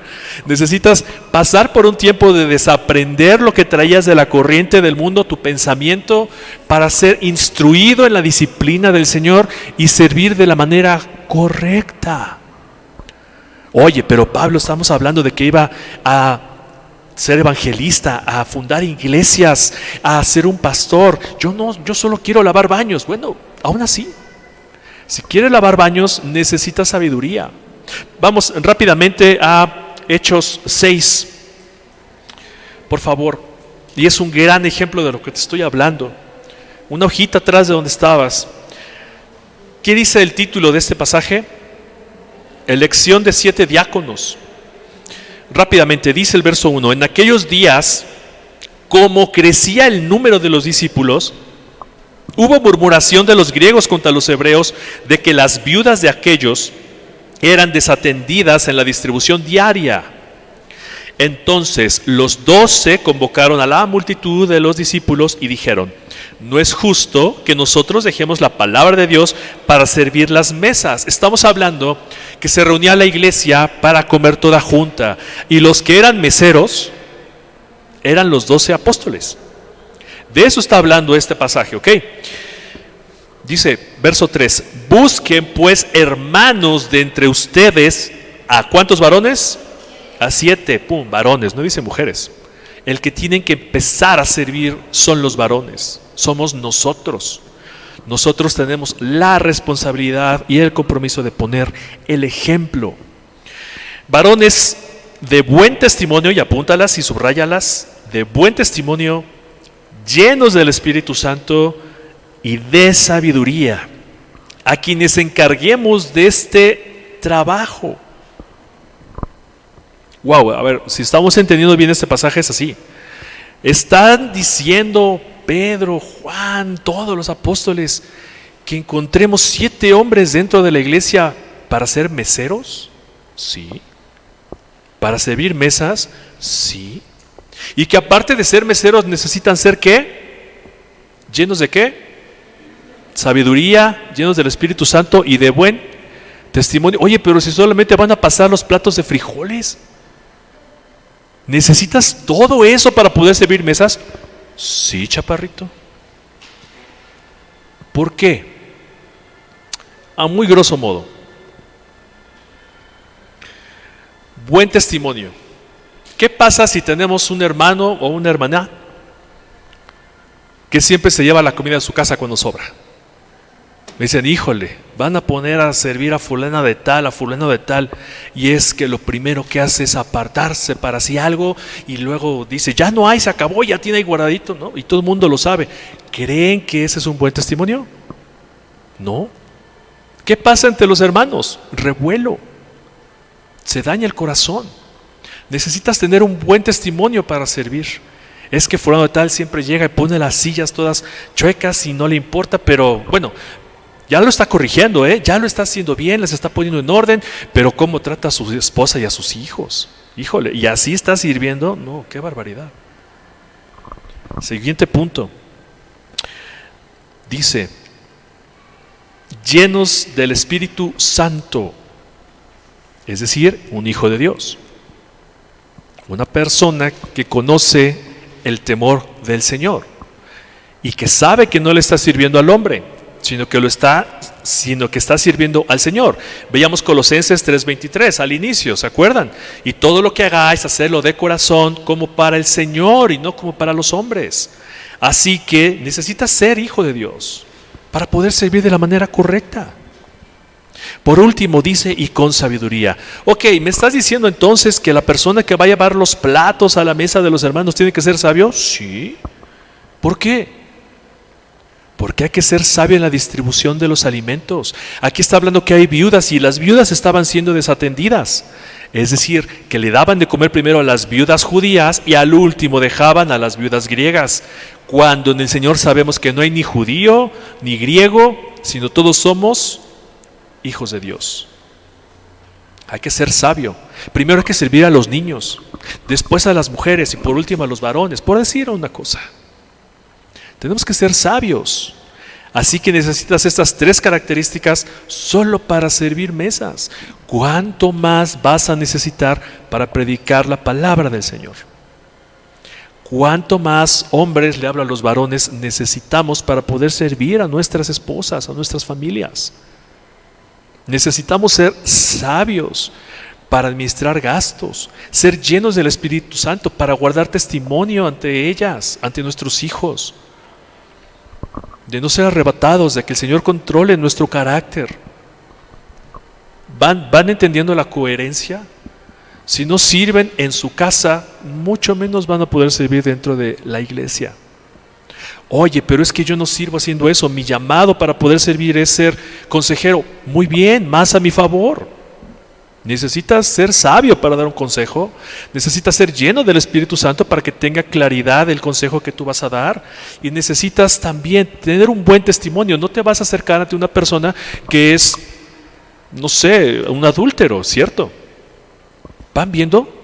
Necesitas pasar por un tiempo de desaprender lo que traías de la corriente del mundo, tu pensamiento, para ser instruido en la disciplina del Señor y servir de la manera correcta. Oye, pero Pablo, estamos hablando de que iba a ser evangelista, a fundar iglesias, a ser un pastor. Yo solo quiero lavar baños. Bueno, aún así, si quieres lavar baños, necesitas sabiduría. Vamos rápidamente a Hechos 6, por favor. Y es un gran ejemplo de lo que te estoy hablando. Una hojita atrás de donde estabas. ¿Qué dice el título de este pasaje? Elección de 7 diáconos. Rápidamente, dice el verso 1: en aquellos días, como crecía el número de los discípulos, Hubo murmuración de los griegos contra los hebreos de que las viudas de aquellos eran desatendidas en la distribución diaria. Entonces los 12 convocaron a la multitud de los discípulos y dijeron: no es justo que nosotros dejemos la palabra de Dios para servir las mesas. Estamos hablando que se reunía la iglesia para comer toda junta, y los que eran meseros eran los 12 apóstoles. De eso está hablando este pasaje, ¿ok? Dice, verso 3: busquen pues, hermanos, de entre ustedes, ¿a cuántos varones? A 7, varones, no dice mujeres. El que tienen que empezar a servir son los varones, somos nosotros. Nosotros tenemos la responsabilidad y el compromiso de poner el ejemplo. Varones de buen testimonio, y apúntalas y subráyalas, de buen testimonio, llenos del Espíritu Santo y de sabiduría, a quienes encarguemos de este trabajo. Wow, a ver, si estamos entendiendo bien este pasaje, es así. Están diciendo Pedro, Juan, todos los apóstoles, que encontremos 7 hombres dentro de la iglesia para ser meseros. Sí. Para servir mesas. Sí. Y que aparte de ser meseros necesitan ser ¿qué? ¿Llenos de qué? Sabiduría, llenos del Espíritu Santo y de buen testimonio. Oye, pero si solamente van a pasar los platos de frijoles, ¿necesitas todo eso para poder servir mesas? Sí, chaparrito. ¿Por qué? A muy grosso modo. Buen testimonio. ¿Qué pasa si tenemos un hermano o una hermana que siempre se lleva la comida a su casa cuando sobra? Me dicen, híjole, van a poner a servir a fulana de tal, a fulano de tal, y es que lo primero que hace es apartarse para sí algo, y luego dice, ya no hay, se acabó, ya tiene ahí guardadito, ¿no? Y todo el mundo lo sabe. ¿Creen que ese es un buen testimonio? No. ¿Qué pasa entre los hermanos? Revuelo. Se daña el corazón. Necesitas tener un buen testimonio para servir. Es que fulano de tal siempre llega y pone las sillas todas chuecas y no le importa, pero bueno, ya lo está corrigiendo, ya lo está haciendo bien, les está poniendo en orden, pero ¿cómo trata a su esposa y a sus hijos? Híjole, ¿y así está sirviendo? No, qué barbaridad. Siguiente punto. Dice, llenos del Espíritu Santo, es decir, un hijo de Dios. Una persona que conoce el temor del Señor y que sabe que no le está sirviendo al hombre, sino que está sirviendo al Señor. Veíamos Colosenses 3:23 al inicio, ¿se acuerdan? Y todo lo que hagáis, hacerlo de corazón como para el Señor y no como para los hombres. Así que necesitas ser hijo de Dios para poder servir de la manera correcta. Por último dice, y con sabiduría. Ok, ¿me estás diciendo entonces que la persona que va a llevar los platos a la mesa de los hermanos tiene que ser sabio? Sí. ¿Por qué? Porque hay que ser sabio en la distribución de los alimentos. Aquí está hablando que hay viudas y las viudas estaban siendo desatendidas. Es decir, que le daban de comer primero a las viudas judías y al último dejaban a las viudas griegas. Cuando en el Señor sabemos que no hay ni judío ni griego, sino todos somos hijos de Dios. Hay que ser sabio. Primero hay que servir a los niños, después a las mujeres y por último a los varones, por decir una cosa. Tenemos que ser sabios. Así que necesitas estas 3 características solo para servir mesas. ¿Cuánto más vas a necesitar para predicar la palabra del Señor? ¿Cuánto más hombres, le hablo a los varones, necesitamos para poder servir a nuestras esposas, a nuestras familias? Necesitamos ser sabios para administrar gastos, ser llenos del Espíritu Santo para guardar testimonio ante ellas, ante nuestros hijos, de no ser arrebatados, de que el Señor controle nuestro carácter. ¿Van entendiendo la coherencia? Si no sirven en su casa, mucho menos van a poder servir dentro de la iglesia. Oye, pero es que yo no sirvo haciendo eso. Mi llamado para poder servir es ser consejero. Muy bien, más a mi favor. Necesitas ser sabio para dar un consejo. Necesitas ser lleno del Espíritu Santo para que tenga claridad el consejo que tú vas a dar. Y necesitas también tener un buen testimonio. No te vas a acercar ante una persona que es, no sé, un adúltero, ¿cierto? ¿Van viendo?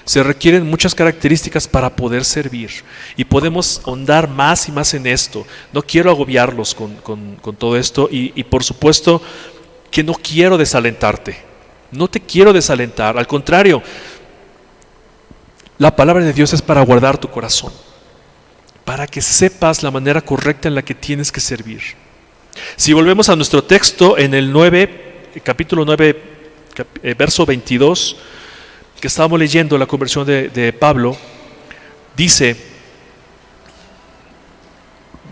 Se requieren muchas características para poder servir. Y podemos ahondar más y más en esto. No quiero agobiarlos con todo esto. Y por supuesto que no quiero desalentarte. No te quiero desalentar, al contrario, la palabra de Dios es para guardar tu corazón, para que sepas la manera correcta en la que tienes que servir. Si volvemos a nuestro texto en el capítulo 9, verso 22, que estábamos leyendo la conversión de Pablo, dice,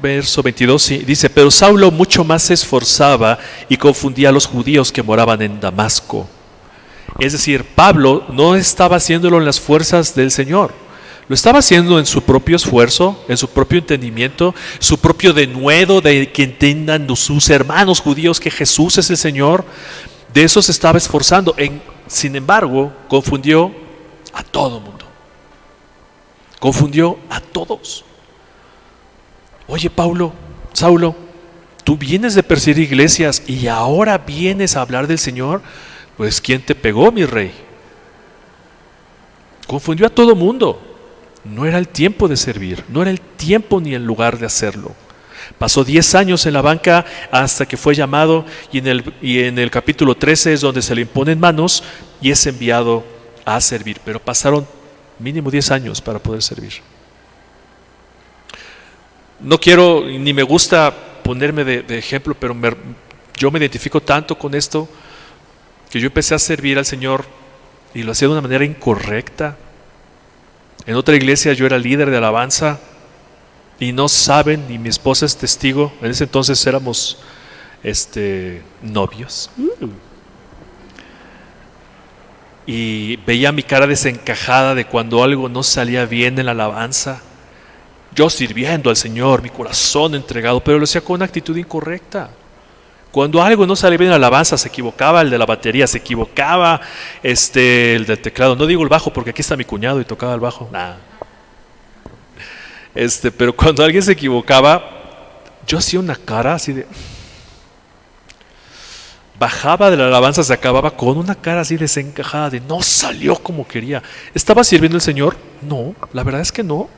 verso 22, sí, dice, pero Saulo mucho más se esforzaba y confundía a los judíos que moraban en Damasco. Es decir, Pablo no estaba haciéndolo en las fuerzas del Señor, lo estaba haciendo en su propio esfuerzo, en su propio entendimiento, su propio denuedo de que entiendan sus hermanos judíos que Jesús es el Señor. De eso se estaba esforzando. Sin embargo, confundió a todo mundo. Confundió a todos. Oye, Saulo, tú vienes de perseguir iglesias y ahora vienes a hablar del Señor. Pues ¿quién te pegó, mi rey? Confundió a todo mundo. No era el tiempo de servir, no era el tiempo ni el lugar de hacerlo. Pasó 10 años en la banca hasta que fue llamado y en el capítulo 13 es donde se le imponen manos y es enviado a servir. Pero pasaron mínimo 10 años para poder servir. No quiero ni me gusta ponerme de ejemplo, pero yo me identifico tanto con esto que yo empecé a servir al Señor y lo hacía de una manera incorrecta. En otra iglesia yo era líder de alabanza y no saben, y mi esposa es testigo, en ese entonces éramos novios. Y veía mi cara desencajada de cuando algo no salía bien en la alabanza. Yo sirviendo al Señor, mi corazón entregado, pero lo hacía con una actitud incorrecta. Cuando algo no salía bien en la alabanza, se equivocaba el de la batería, se equivocaba el del teclado. No digo el bajo porque aquí está mi cuñado y tocaba el bajo. Nah. Pero cuando alguien se equivocaba, yo hacía una cara así de... Bajaba de la alabanza, se acababa con una cara así desencajada de no salió como quería. ¿Estaba sirviendo el Señor? No, la verdad es que no.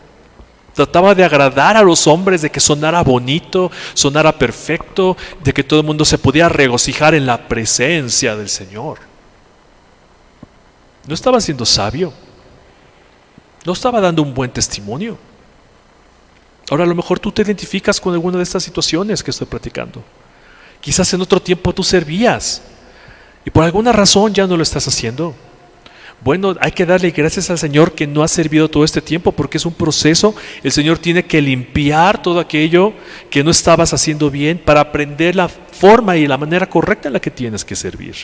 Trataba de agradar a los hombres, de que sonara bonito, sonara perfecto, de que todo el mundo se pudiera regocijar en la presencia del Señor. No estaba siendo sabio. No estaba dando un buen testimonio. Ahora a lo mejor tú te identificas con alguna de estas situaciones que estoy platicando. Quizás en otro tiempo tú servías y por alguna razón ya no lo estás haciendo. Bueno, hay que darle gracias al Señor que no ha servido todo este tiempo porque es un proceso. El Señor tiene que limpiar todo aquello que no estabas haciendo bien para aprender la forma y la manera correcta en la que tienes que servir.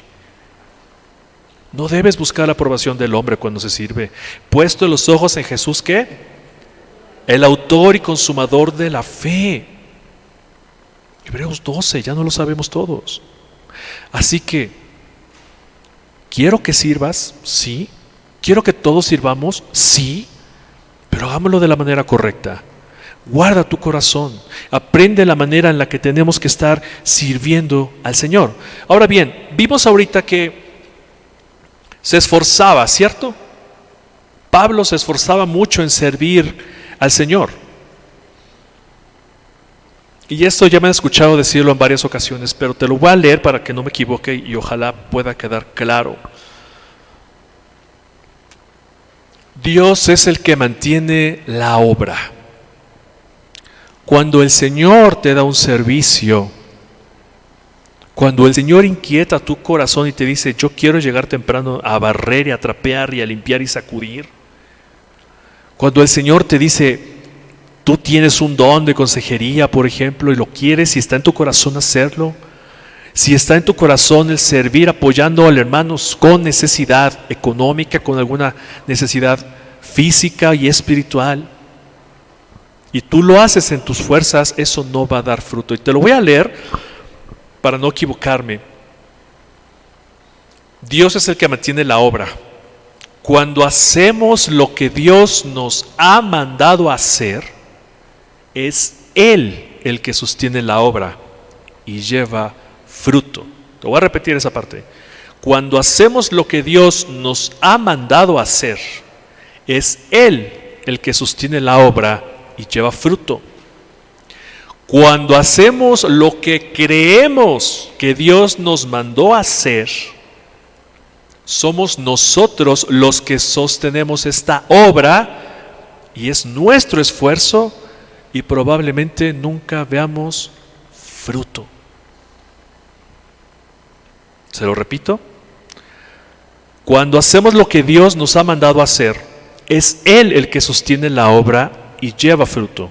No debes buscar la aprobación del hombre cuando se sirve. Puesto los ojos en Jesús, ¿qué? El autor y consumador de la fe. Hebreos 12, ya no lo sabemos todos. Así que quiero que sirvas, sí. Quiero que todos sirvamos, sí. Pero hagámoslo de la manera correcta. Guarda tu corazón. Aprende la manera en la que tenemos que estar sirviendo al Señor. Ahora bien, vimos ahorita que se esforzaba, ¿cierto? Pablo se esforzaba mucho en servir al Señor. Y esto ya me han escuchado decirlo en varias ocasiones, pero te lo voy a leer para que no me equivoque y ojalá pueda quedar claro. Dios es el que mantiene la obra. Cuando el Señor te da un servicio, cuando el Señor inquieta tu corazón y te dice, yo quiero llegar temprano a barrer y a trapear y a limpiar y sacudir, cuando el Señor te dice, tú tienes un don de consejería, por ejemplo, y lo quieres y está en tu corazón hacerlo, si está en tu corazón el servir apoyando al hermano con necesidad económica, con alguna necesidad física y espiritual, y tú lo haces en tus fuerzas, eso no va a dar fruto. Y te lo voy a leer para no equivocarme. Dios es el que mantiene la obra. Cuando hacemos lo que Dios nos ha mandado hacer, es Él el que sostiene la obra y lleva fruto. Te voy a repetir esa parte. Cuando hacemos lo que Dios nos ha mandado hacer, es Él el que sostiene la obra y lleva fruto. Cuando hacemos lo que creemos que Dios nos mandó hacer, somos nosotros los que sostenemos esta obra y es nuestro esfuerzo y probablemente nunca veamos fruto. Se lo repito. Cuando hacemos lo que Dios nos ha mandado hacer, es Él el que sostiene la obra y lleva fruto.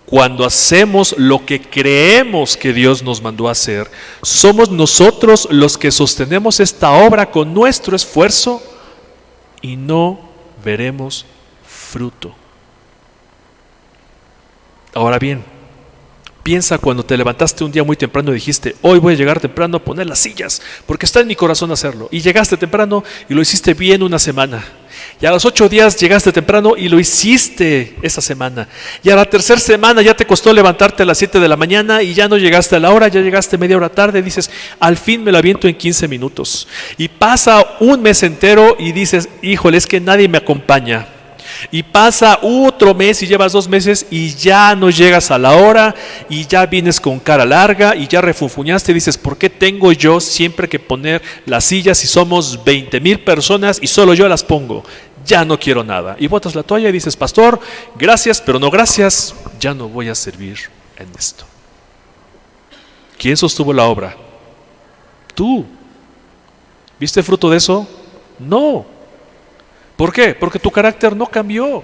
Cuando hacemos lo que creemos que Dios nos mandó a hacer, somos nosotros los que sostenemos esta obra con nuestro esfuerzo y no veremos fruto. Ahora bien, piensa cuando te levantaste un día muy temprano y dijiste, hoy voy a llegar temprano a poner las sillas, porque está en mi corazón hacerlo. Y llegaste temprano y lo hiciste bien una semana. Y a los 8 días llegaste temprano y lo hiciste esa semana. Y a la tercera semana ya te costó levantarte a las 7 de la mañana y ya no llegaste a la hora, ya llegaste media hora tarde. Dices, al fin me lo aviento en 15 minutos. Y pasa un mes entero y dices, híjole, es que nadie me acompaña. Y pasa otro mes y llevas 2 meses y ya no llegas a la hora y ya vienes con cara larga y ya refunfuñaste y dices, ¿por qué tengo yo siempre que poner las sillas si somos 20,000 personas y solo yo las pongo? Ya no quiero nada. Y botas la toalla y dices, pastor, gracias, pero no gracias, ya no voy a servir en esto. ¿Quién sostuvo la obra? Tú. ¿Viste el fruto de eso? No. ¿Por qué? Porque tu carácter no cambió.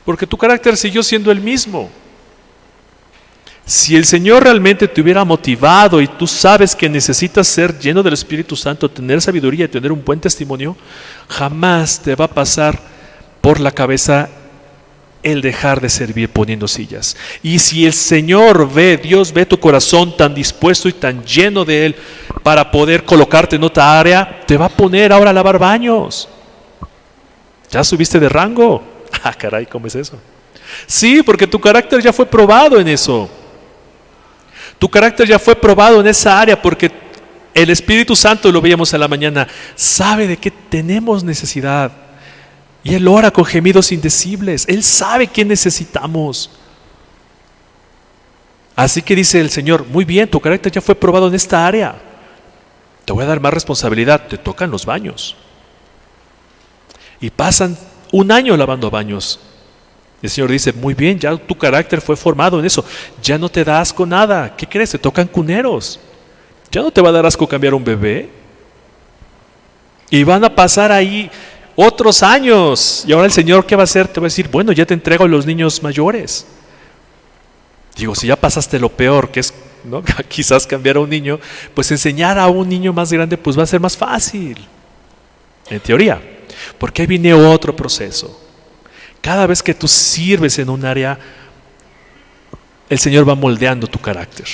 Porque tu carácter siguió siendo el mismo. Si el Señor realmente te hubiera motivado y tú sabes que necesitas ser lleno del Espíritu Santo, tener sabiduría y tener un buen testimonio, jamás te va a pasar por la cabeza el dejar de servir poniendo sillas. Y si el Señor ve, Dios ve tu corazón tan dispuesto y tan lleno de Él para poder colocarte en otra área, te va a poner ahora a lavar baños. ¿Ya subiste de rango? Ah, caray, ¿cómo es eso? Sí, porque tu carácter ya fue probado en eso. Tu carácter ya fue probado en esa área porque el Espíritu Santo, lo veíamos en la mañana, sabe de qué tenemos necesidad. Y Él ora con gemidos indecibles. Él sabe qué necesitamos. Así que dice el Señor, muy bien, tu carácter ya fue probado en esta área. Te voy a dar más responsabilidad, te tocan los baños. Y pasan 1 año lavando baños. El Señor dice, muy bien, ya tu carácter fue formado en eso. Ya no te da asco nada. ¿Qué crees? Te tocan cuneros. Ya no te va a dar asco cambiar un bebé. Y van a pasar ahí otros años. Y ahora el Señor, ¿qué va a hacer? Te va a decir, bueno, ya te entrego a los niños mayores. Digo, si ya pasaste lo peor, que es, ¿no?, quizás cambiar a un niño, pues enseñar a un niño más grande pues va a ser más fácil. En teoría. Porque ahí viene otro proceso. Cada vez que tú sirves en un área, el Señor va moldeando tu carácter.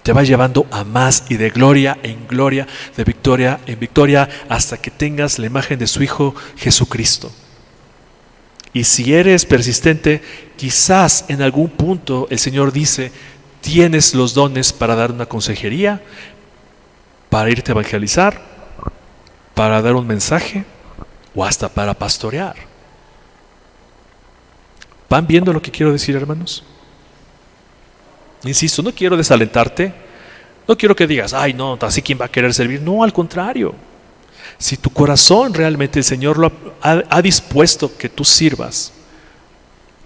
Te va llevando a más y de gloria en gloria, de victoria en victoria, hasta que tengas la imagen de su Hijo Jesucristo. Y si eres persistente, quizás en algún punto el Señor dice, tienes los dones para dar una consejería, para irte a evangelizar, para dar un mensaje o hasta para pastorear. ¿Van viendo lo que quiero decir, hermanos? Insisto, no quiero desalentarte, no quiero que digas, ay no, así quién va a querer servir. No, al contrario. Si tu corazón realmente el Señor lo ha dispuesto que tú sirvas,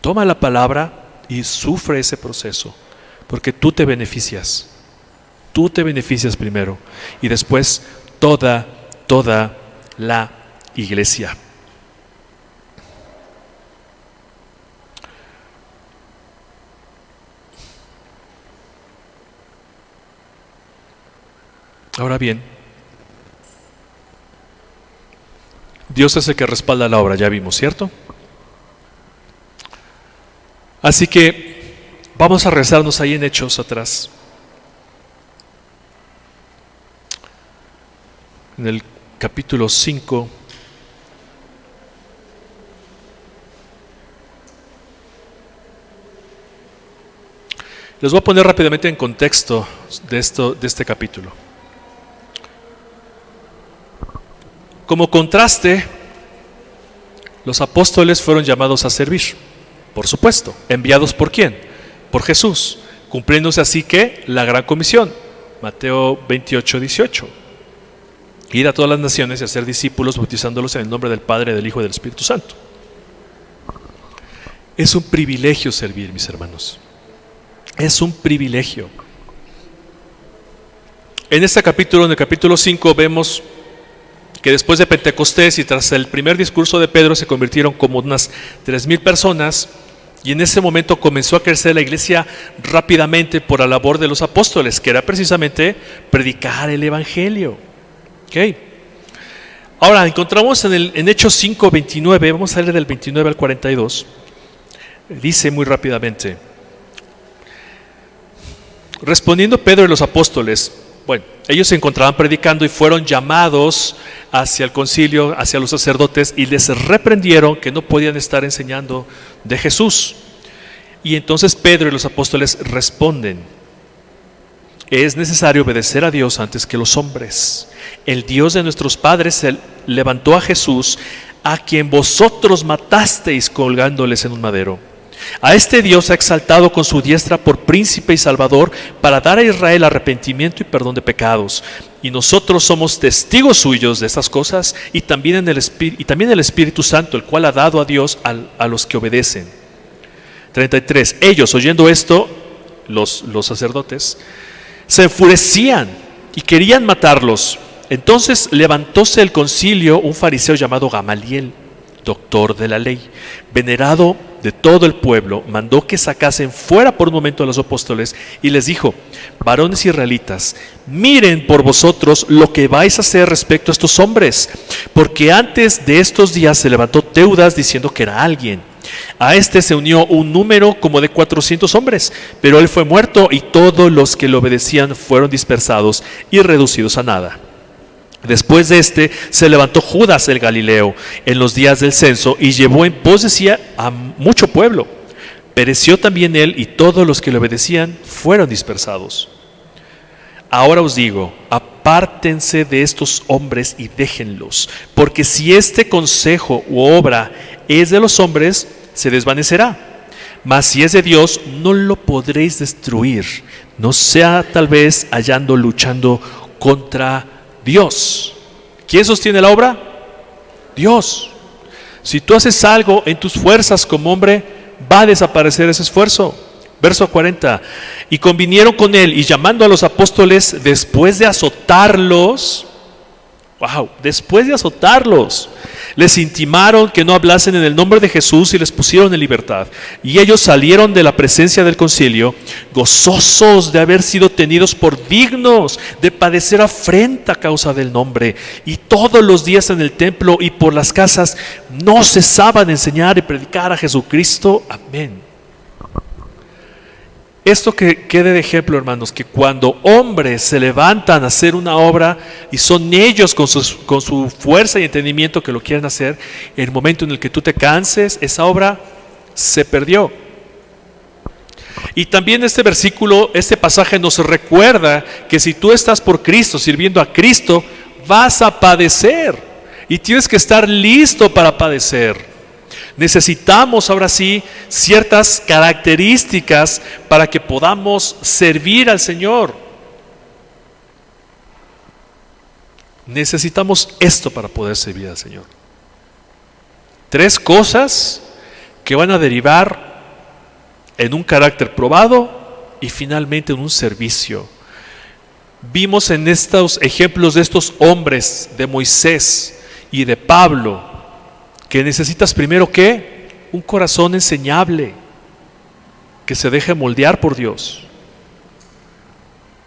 toma la palabra y sufre ese proceso, porque tú te beneficias. Tú te beneficias primero y después toda la iglesia. Ahora bien, Dios es el que respalda la obra, ya vimos, ¿cierto? Así que vamos a rezarnos ahí en Hechos atrás. En el capítulo 5. Les voy a poner rápidamente en contexto de este capítulo. Como contraste, los apóstoles fueron llamados a servir, por supuesto. ¿Enviados por quién? Por Jesús, cumpliéndose así que la gran comisión, Mateo 28:18. Ir a todas las naciones y hacer discípulos, bautizándolos en el nombre del Padre, del Hijo y del Espíritu Santo. Es un privilegio servir, mis hermanos. Es un privilegio. En este capítulo, en el capítulo 5, vemos que después de Pentecostés y tras el primer discurso de Pedro se convirtieron como unas 3,000 personas, y en ese momento comenzó a crecer la iglesia rápidamente por la labor de los apóstoles, que era precisamente predicar el evangelio. ¿Okay? Ahora encontramos en Hechos 5:29, vamos a leer del 29 al 42, dice muy rápidamente: respondiendo Pedro y los apóstoles, bueno, ellos se encontraban predicando y fueron llamados hacia el concilio, hacia los sacerdotes, y les reprendieron que no podían estar enseñando de Jesús. Y entonces Pedro y los apóstoles responden: es necesario obedecer a Dios antes que los hombres. El Dios de nuestros padres levantó a Jesús, a quien vosotros matasteis colgándoles en un madero. A este Dios ha exaltado con su diestra por príncipe y salvador, para dar a Israel arrepentimiento y perdón de pecados. Y nosotros somos testigos suyos de estas cosas, y también el Espíritu Santo, el cual ha dado a Dios a los que obedecen. 33. Ellos, oyendo esto, los sacerdotes, se enfurecían y querían matarlos. Entonces levantóse el concilio un fariseo llamado Gamaliel, doctor de la ley, venerado de todo el pueblo, mandó que sacasen fuera por un momento a los apóstoles y les dijo: varones israelitas, miren por vosotros lo que vais a hacer respecto a estos hombres, porque antes de estos días se levantó Teudas diciendo que era alguien. A este se unió un número como de 400 hombres, pero él fue muerto y todos los que le obedecían fueron dispersados y reducidos a nada. Después de este se levantó Judas el Galileo en los días del censo y llevó en pos de sí a mucho pueblo. Pereció también él y todos los que le obedecían fueron dispersados. Ahora os digo, apártense de estos hombres y déjenlos, porque si este consejo u obra es de los hombres, se desvanecerá. Mas si es de Dios, no lo podréis destruir, no sea tal vez hallando luchando contra Dios. ¿Quién sostiene la obra? Dios. Si tú haces algo en tus fuerzas como hombre, va a desaparecer ese esfuerzo. Verso 40. Y convinieron con él, y llamando a los apóstoles, después de azotarlos, les intimaron que no hablasen en el nombre de Jesús y les pusieron en libertad. Y ellos salieron de la presencia del concilio, gozosos de haber sido tenidos por dignos de padecer afrenta a causa del nombre. Y todos los días en el templo y por las casas no cesaban de enseñar y predicar a Jesucristo. Amén. Esto que quede de ejemplo, hermanos, que cuando hombres se levantan a hacer una obra y son ellos con su fuerza y entendimiento que lo quieren hacer, en el momento en el que tú te canses, esa obra se perdió. Y también este versículo, este pasaje nos recuerda que si tú estás por Cristo, sirviendo a Cristo, vas a padecer y tienes que estar listo para padecer. Necesitamos ahora sí ciertas características para que podamos servir al Señor. Necesitamos esto para poder servir al Señor. 3 cosas que van a derivar en un carácter probado y finalmente en un servicio. Vimos en estos ejemplos de estos hombres, de Moisés y de Pablo, que necesitas primero ¿qué? Un corazón enseñable, que se deje moldear por Dios.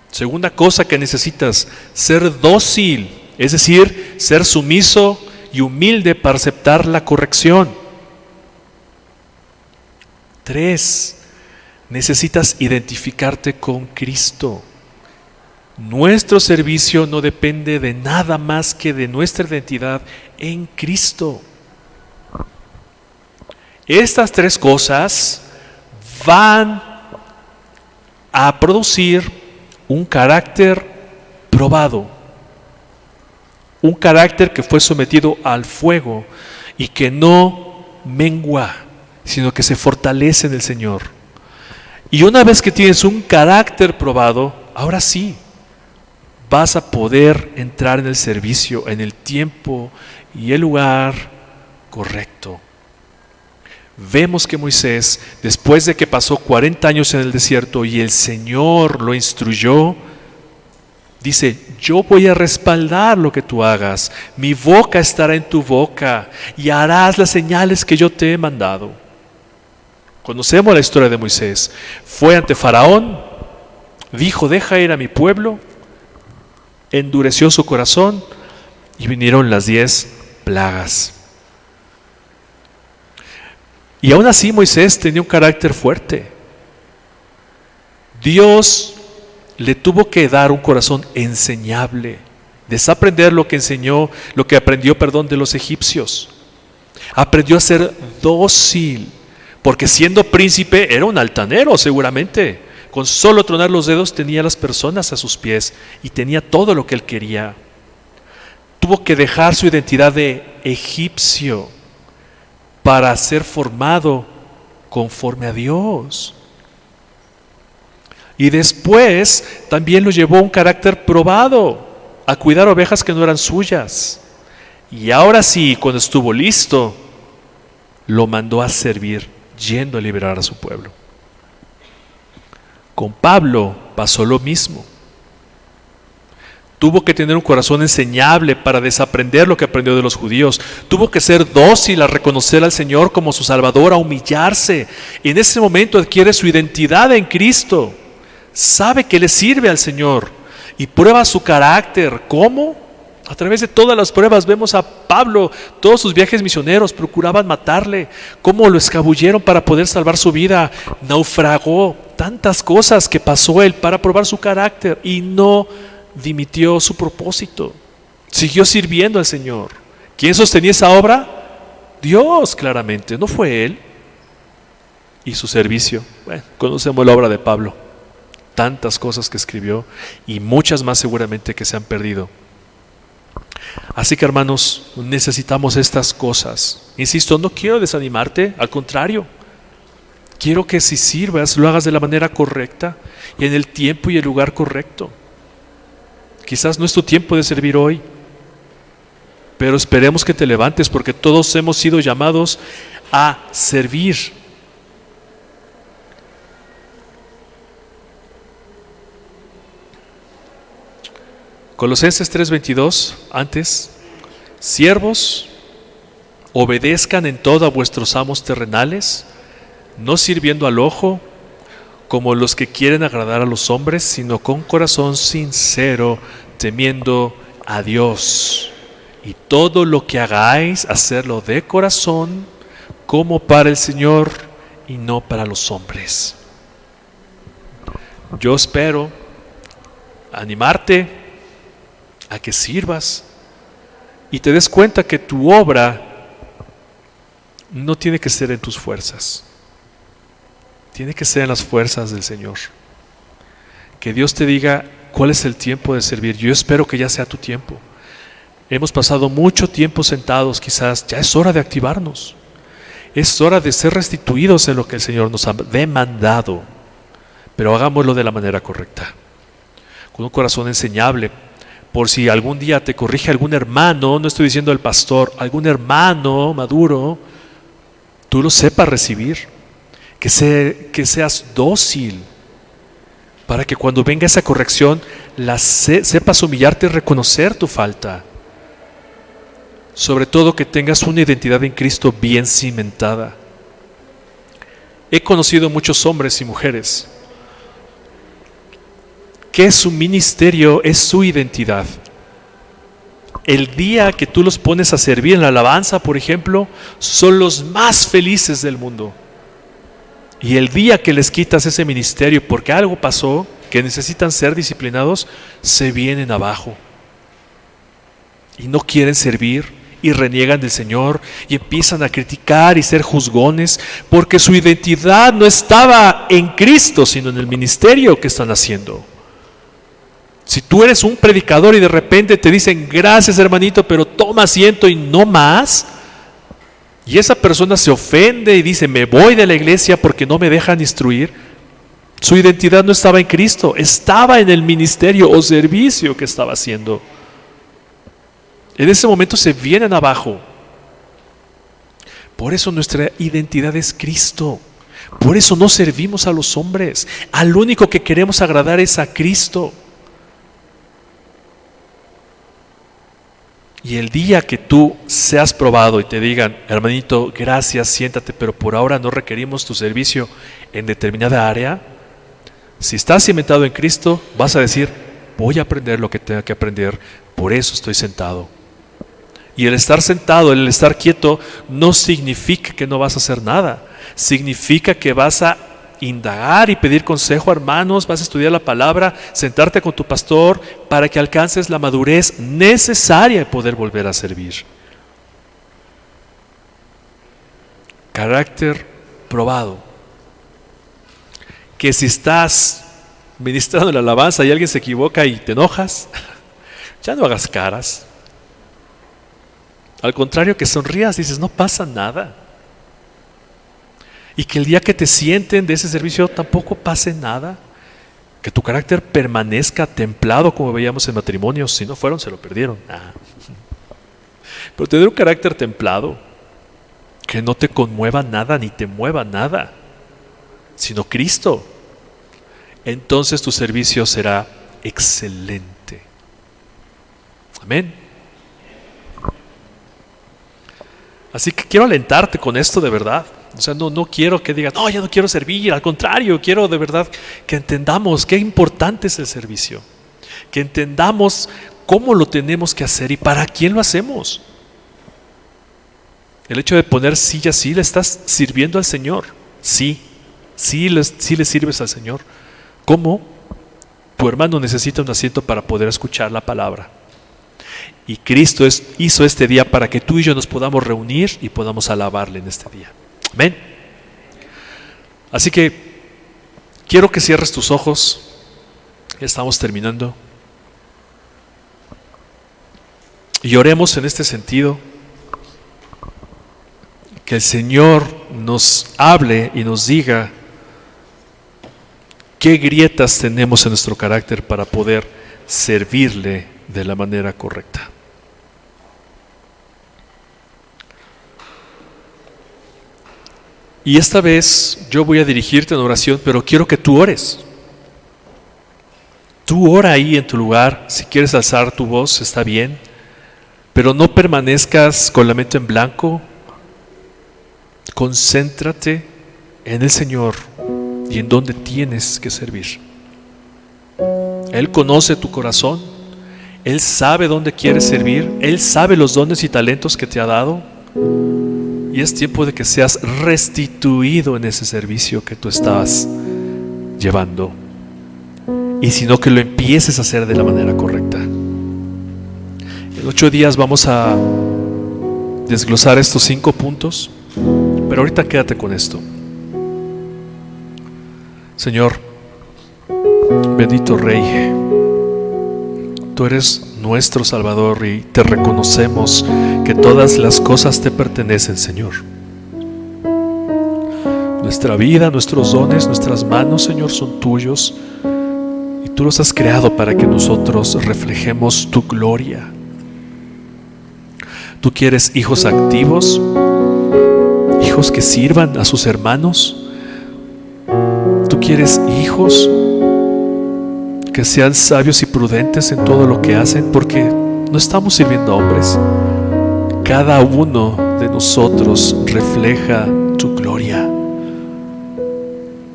Segunda cosa que necesitas, ser dócil, es decir, ser sumiso y humilde para aceptar la corrección. 3, necesitas identificarte con Cristo. Nuestro servicio no depende de nada más que de nuestra identidad en Cristo. Estas tres cosas van a producir un carácter probado, un carácter que fue sometido al fuego y que no mengua, sino que se fortalece en el Señor. Y una vez que tienes un carácter probado, ahora sí, vas a poder entrar en el servicio, en el tiempo y el lugar correcto. Vemos que Moisés, después de que pasó 40 años en el desierto y el Señor lo instruyó, dice: yo voy a respaldar lo que tú hagas, mi boca estará en tu boca y harás las señales que yo te he mandado. Conocemos la historia de Moisés. Fue ante Faraón, dijo: deja ir a mi pueblo, endureció su corazón y vinieron las 10 plagas. Y aún así Moisés tenía un carácter fuerte. Dios le tuvo que dar un corazón enseñable, desaprender lo que aprendió de los egipcios. Aprendió a ser dócil, porque siendo príncipe era un altanero seguramente. Con solo tronar los dedos tenía las personas a sus pies y tenía todo lo que él quería. Tuvo que dejar su identidad de egipcio para ser formado conforme a Dios. Y después también lo llevó a un carácter probado, a cuidar ovejas que no eran suyas. Y ahora sí, cuando estuvo listo, lo mandó a servir, yendo a liberar a su pueblo. Con Pablo pasó lo mismo. Tuvo que tener un corazón enseñable para desaprender lo que aprendió de los judíos. Tuvo que ser dócil a reconocer al Señor como su Salvador, a humillarse. En ese momento adquiere su identidad en Cristo. Sabe que le sirve al Señor y prueba su carácter. ¿Cómo? A través de todas las pruebas vemos a Pablo, todos sus viajes misioneros procuraban matarle. Cómo lo escabulleron para poder salvar su vida. Naufragó, tantas cosas que pasó él para probar su carácter y no dimitió su propósito. Siguió sirviendo al Señor. ¿Quién sostenía esa obra? Dios, claramente, no fue él. Y su servicio, conocemos la obra de Pablo, tantas cosas que escribió y muchas más seguramente que se han perdido. Así que, hermanos, necesitamos estas cosas. Insisto, no quiero desanimarte, al contrario, quiero que si sirvas lo hagas de la manera correcta y en el tiempo y el lugar correcto. Quizás no es tu tiempo de servir hoy, pero esperemos que te levantes, porque todos hemos sido llamados a servir. Colosenses 3:22, antes: siervos, obedezcan en todo a vuestros amos terrenales, no sirviendo al ojo como los que quieren agradar a los hombres, sino con corazón sincero, temiendo a Dios. Y todo lo que hagáis, hacerlo de corazón, como para el Señor y no para los hombres. Yo espero animarte a que sirvas y te des cuenta que tu obra no tiene que ser en tus fuerzas. Tiene que ser en las fuerzas del Señor. Que Dios te diga cuál es el tiempo de servir. Yo espero que ya sea tu tiempo. Hemos pasado mucho tiempo sentados, quizás ya es hora de activarnos. Es hora de ser restituidos en lo que el Señor nos ha demandado. Pero hagámoslo de la manera correcta, con un corazón enseñable. Por si algún día te corrige algún hermano, no estoy diciendo el pastor, algún hermano maduro, tú lo sepas recibir. Que seas dócil para que cuando venga esa corrección sepas humillarte y reconocer tu falta. Sobre todo que tengas una identidad en Cristo bien cimentada. He conocido muchos hombres y mujeres que su ministerio es su identidad. El día que tú los pones a servir en la alabanza, por ejemplo, son los más felices del mundo. Y el día que les quitas ese ministerio porque algo pasó, que necesitan ser disciplinados, se vienen abajo y no quieren servir y reniegan del Señor y empiezan a criticar y ser juzgones porque su identidad no estaba en Cristo, sino en el ministerio que están haciendo. Si tú eres un predicador y de repente te dicen gracias hermanito, pero toma asiento y no más, y esa persona se ofende y dice me voy de la iglesia porque no me dejan instruir, su identidad no estaba en Cristo, estaba en el ministerio o servicio que estaba haciendo. En ese momento se vienen abajo. Por eso nuestra identidad es Cristo. Por eso no servimos a los hombres. Al único que queremos agradar es a Cristo. Y el día que tú seas probado y te digan, hermanito, gracias, siéntate, pero por ahora no requerimos tu servicio en determinada área, si estás cimentado en Cristo, vas a decir, voy a aprender lo que tenga que aprender, por eso estoy sentado. Y el estar sentado, el estar quieto, no significa que no vas a hacer nada. Significa que vas a indagar y pedir consejo a hermanos, vas a estudiar la palabra, sentarte con tu pastor para que alcances la madurez necesaria de poder volver a servir. Carácter probado. Que si estás ministrando la alabanza y alguien se equivoca y te enojas, ya no hagas caras. Al contrario, que sonrías y dices, no pasa nada. Y que el día que te sienten de ese servicio tampoco pase nada. Que tu carácter permanezca templado, como veíamos en matrimonios. Si no fueron, se lo perdieron. Pero tener un carácter templado, que no te conmueva nada ni te mueva nada, sino Cristo. Entonces tu servicio será excelente. Amén. Así que quiero alentarte con esto de verdad. O sea, no quiero que digas, no, ya no quiero servir. Al contrario, quiero de verdad que entendamos qué importante es el servicio. Que entendamos cómo lo tenemos que hacer y para quién lo hacemos. El hecho de poner silla, sí le estás sirviendo al Señor. Sí le sirves al Señor. ¿Cómo? Tu hermano necesita un asiento para poder escuchar la palabra. Y Cristo hizo este día para que tú y yo nos podamos reunir y podamos alabarle en este día. Amén. Así que quiero que cierres tus ojos. Ya estamos terminando. Y oremos en este sentido. Que el Señor nos hable y nos diga qué grietas tenemos en nuestro carácter para poder servirle de la manera correcta. Y esta vez yo voy a dirigirte en oración, pero quiero que tú ores. Tú ora ahí en tu lugar. Si quieres alzar tu voz, está bien, pero no permanezcas con la mente en blanco. Concéntrate en el Señor y en dónde tienes que servir. Él conoce tu corazón. Él sabe dónde quieres servir. Él sabe los dones y talentos que te ha dado. Y es tiempo de que seas restituido en ese servicio que tú estabas llevando. Y si no, que lo empieces a hacer de la manera correcta. En 8 días vamos a desglosar estos 5 puntos. Pero ahorita quédate con esto. Señor, bendito Rey, tú eres nuestro Salvador y te reconocemos que todas las cosas te pertenecen, Señor. Nuestra vida, nuestros dones, nuestras manos, Señor, son tuyos y tú los has creado para que nosotros reflejemos tu gloria. Tú quieres hijos activos, hijos que sirvan a sus hermanos. Tú quieres hijos que sean sabios y prudentes en todo lo que hacen, porque no estamos sirviendo a hombres. Cada uno de nosotros refleja tu gloria.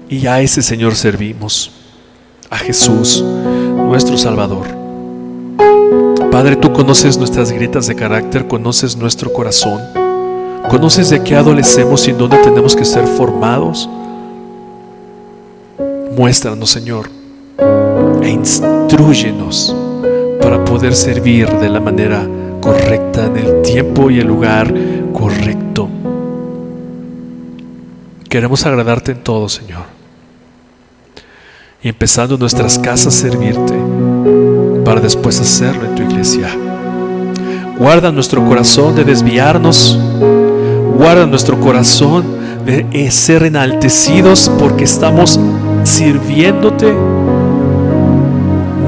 Y a ese Señor servimos, a Jesús, nuestro Salvador. Padre, tú conoces nuestras grietas de carácter, conoces nuestro corazón, conoces de qué adolecemos y en dónde tenemos que ser formados. Muéstranos, Señor, e instrúyenos para poder servir de la manera correcta, en el tiempo y el lugar correcto. Queremos agradarte en todo, Señor, y empezando en nuestras casas servirte, para después hacerlo en tu iglesia. Guarda nuestro corazón de desviarnos, guarda nuestro corazón de ser enaltecidos porque estamos sirviéndote.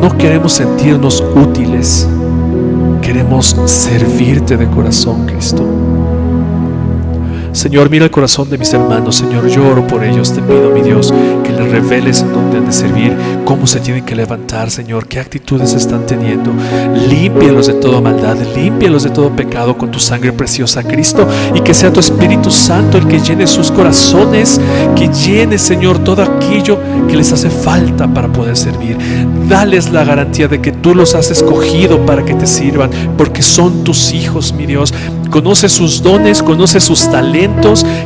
No queremos sentirnos útiles, queremos servirte de corazón, Cristo. Señor, mira el corazón de mis hermanos. Señor, yo oro por ellos. Te pido, mi Dios, que les reveles en dónde han de servir, cómo se tienen que levantar, Señor, qué actitudes están teniendo. Límpialos de toda maldad, límpialos de todo pecado con tu sangre preciosa, Cristo, y que sea tu Espíritu Santo el que llene sus corazones, que llene, Señor, todo aquello que les hace falta para poder servir. Dales la garantía de que tú los has escogido para que te sirvan, porque son tus hijos, mi Dios. Conoce sus dones, conoce sus talentos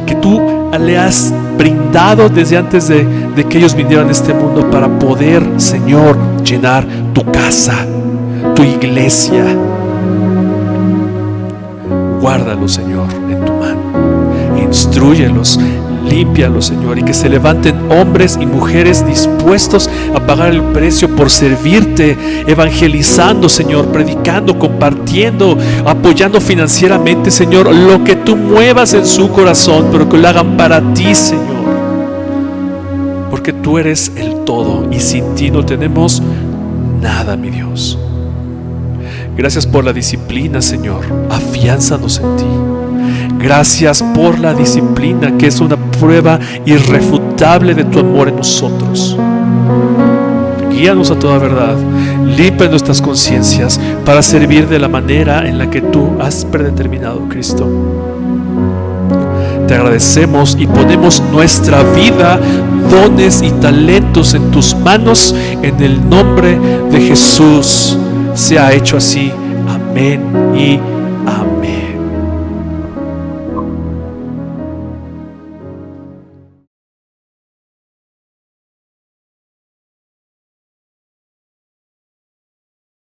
que tú le has brindado desde antes de que ellos vinieran a este mundo para poder, Señor, llenar tu casa, tu iglesia. Guárdalos, Señor, en tu mano. Instrúyelos, límpialos, Señor, y que se levanten hombres y mujeres dispuestos a pagar el precio por servirte, evangelizando, Señor, predicando, compartiendo, apoyando financieramente, Señor, lo que tú muevas en su corazón, pero que lo hagan para ti, Señor, porque tú eres el todo y sin ti no tenemos nada, mi Dios. Gracias por la disciplina, Señor, afiánzanos en ti. Gracias por la disciplina, que es una prueba irrefutable de tu amor en nosotros. Guíanos a toda verdad, limpia nuestras conciencias para servir de la manera en la que tú has predeterminado, Cristo. Te agradecemos y ponemos nuestra vida, dones y talentos en tus manos, en el nombre de Jesús. Sea hecho así. Amén y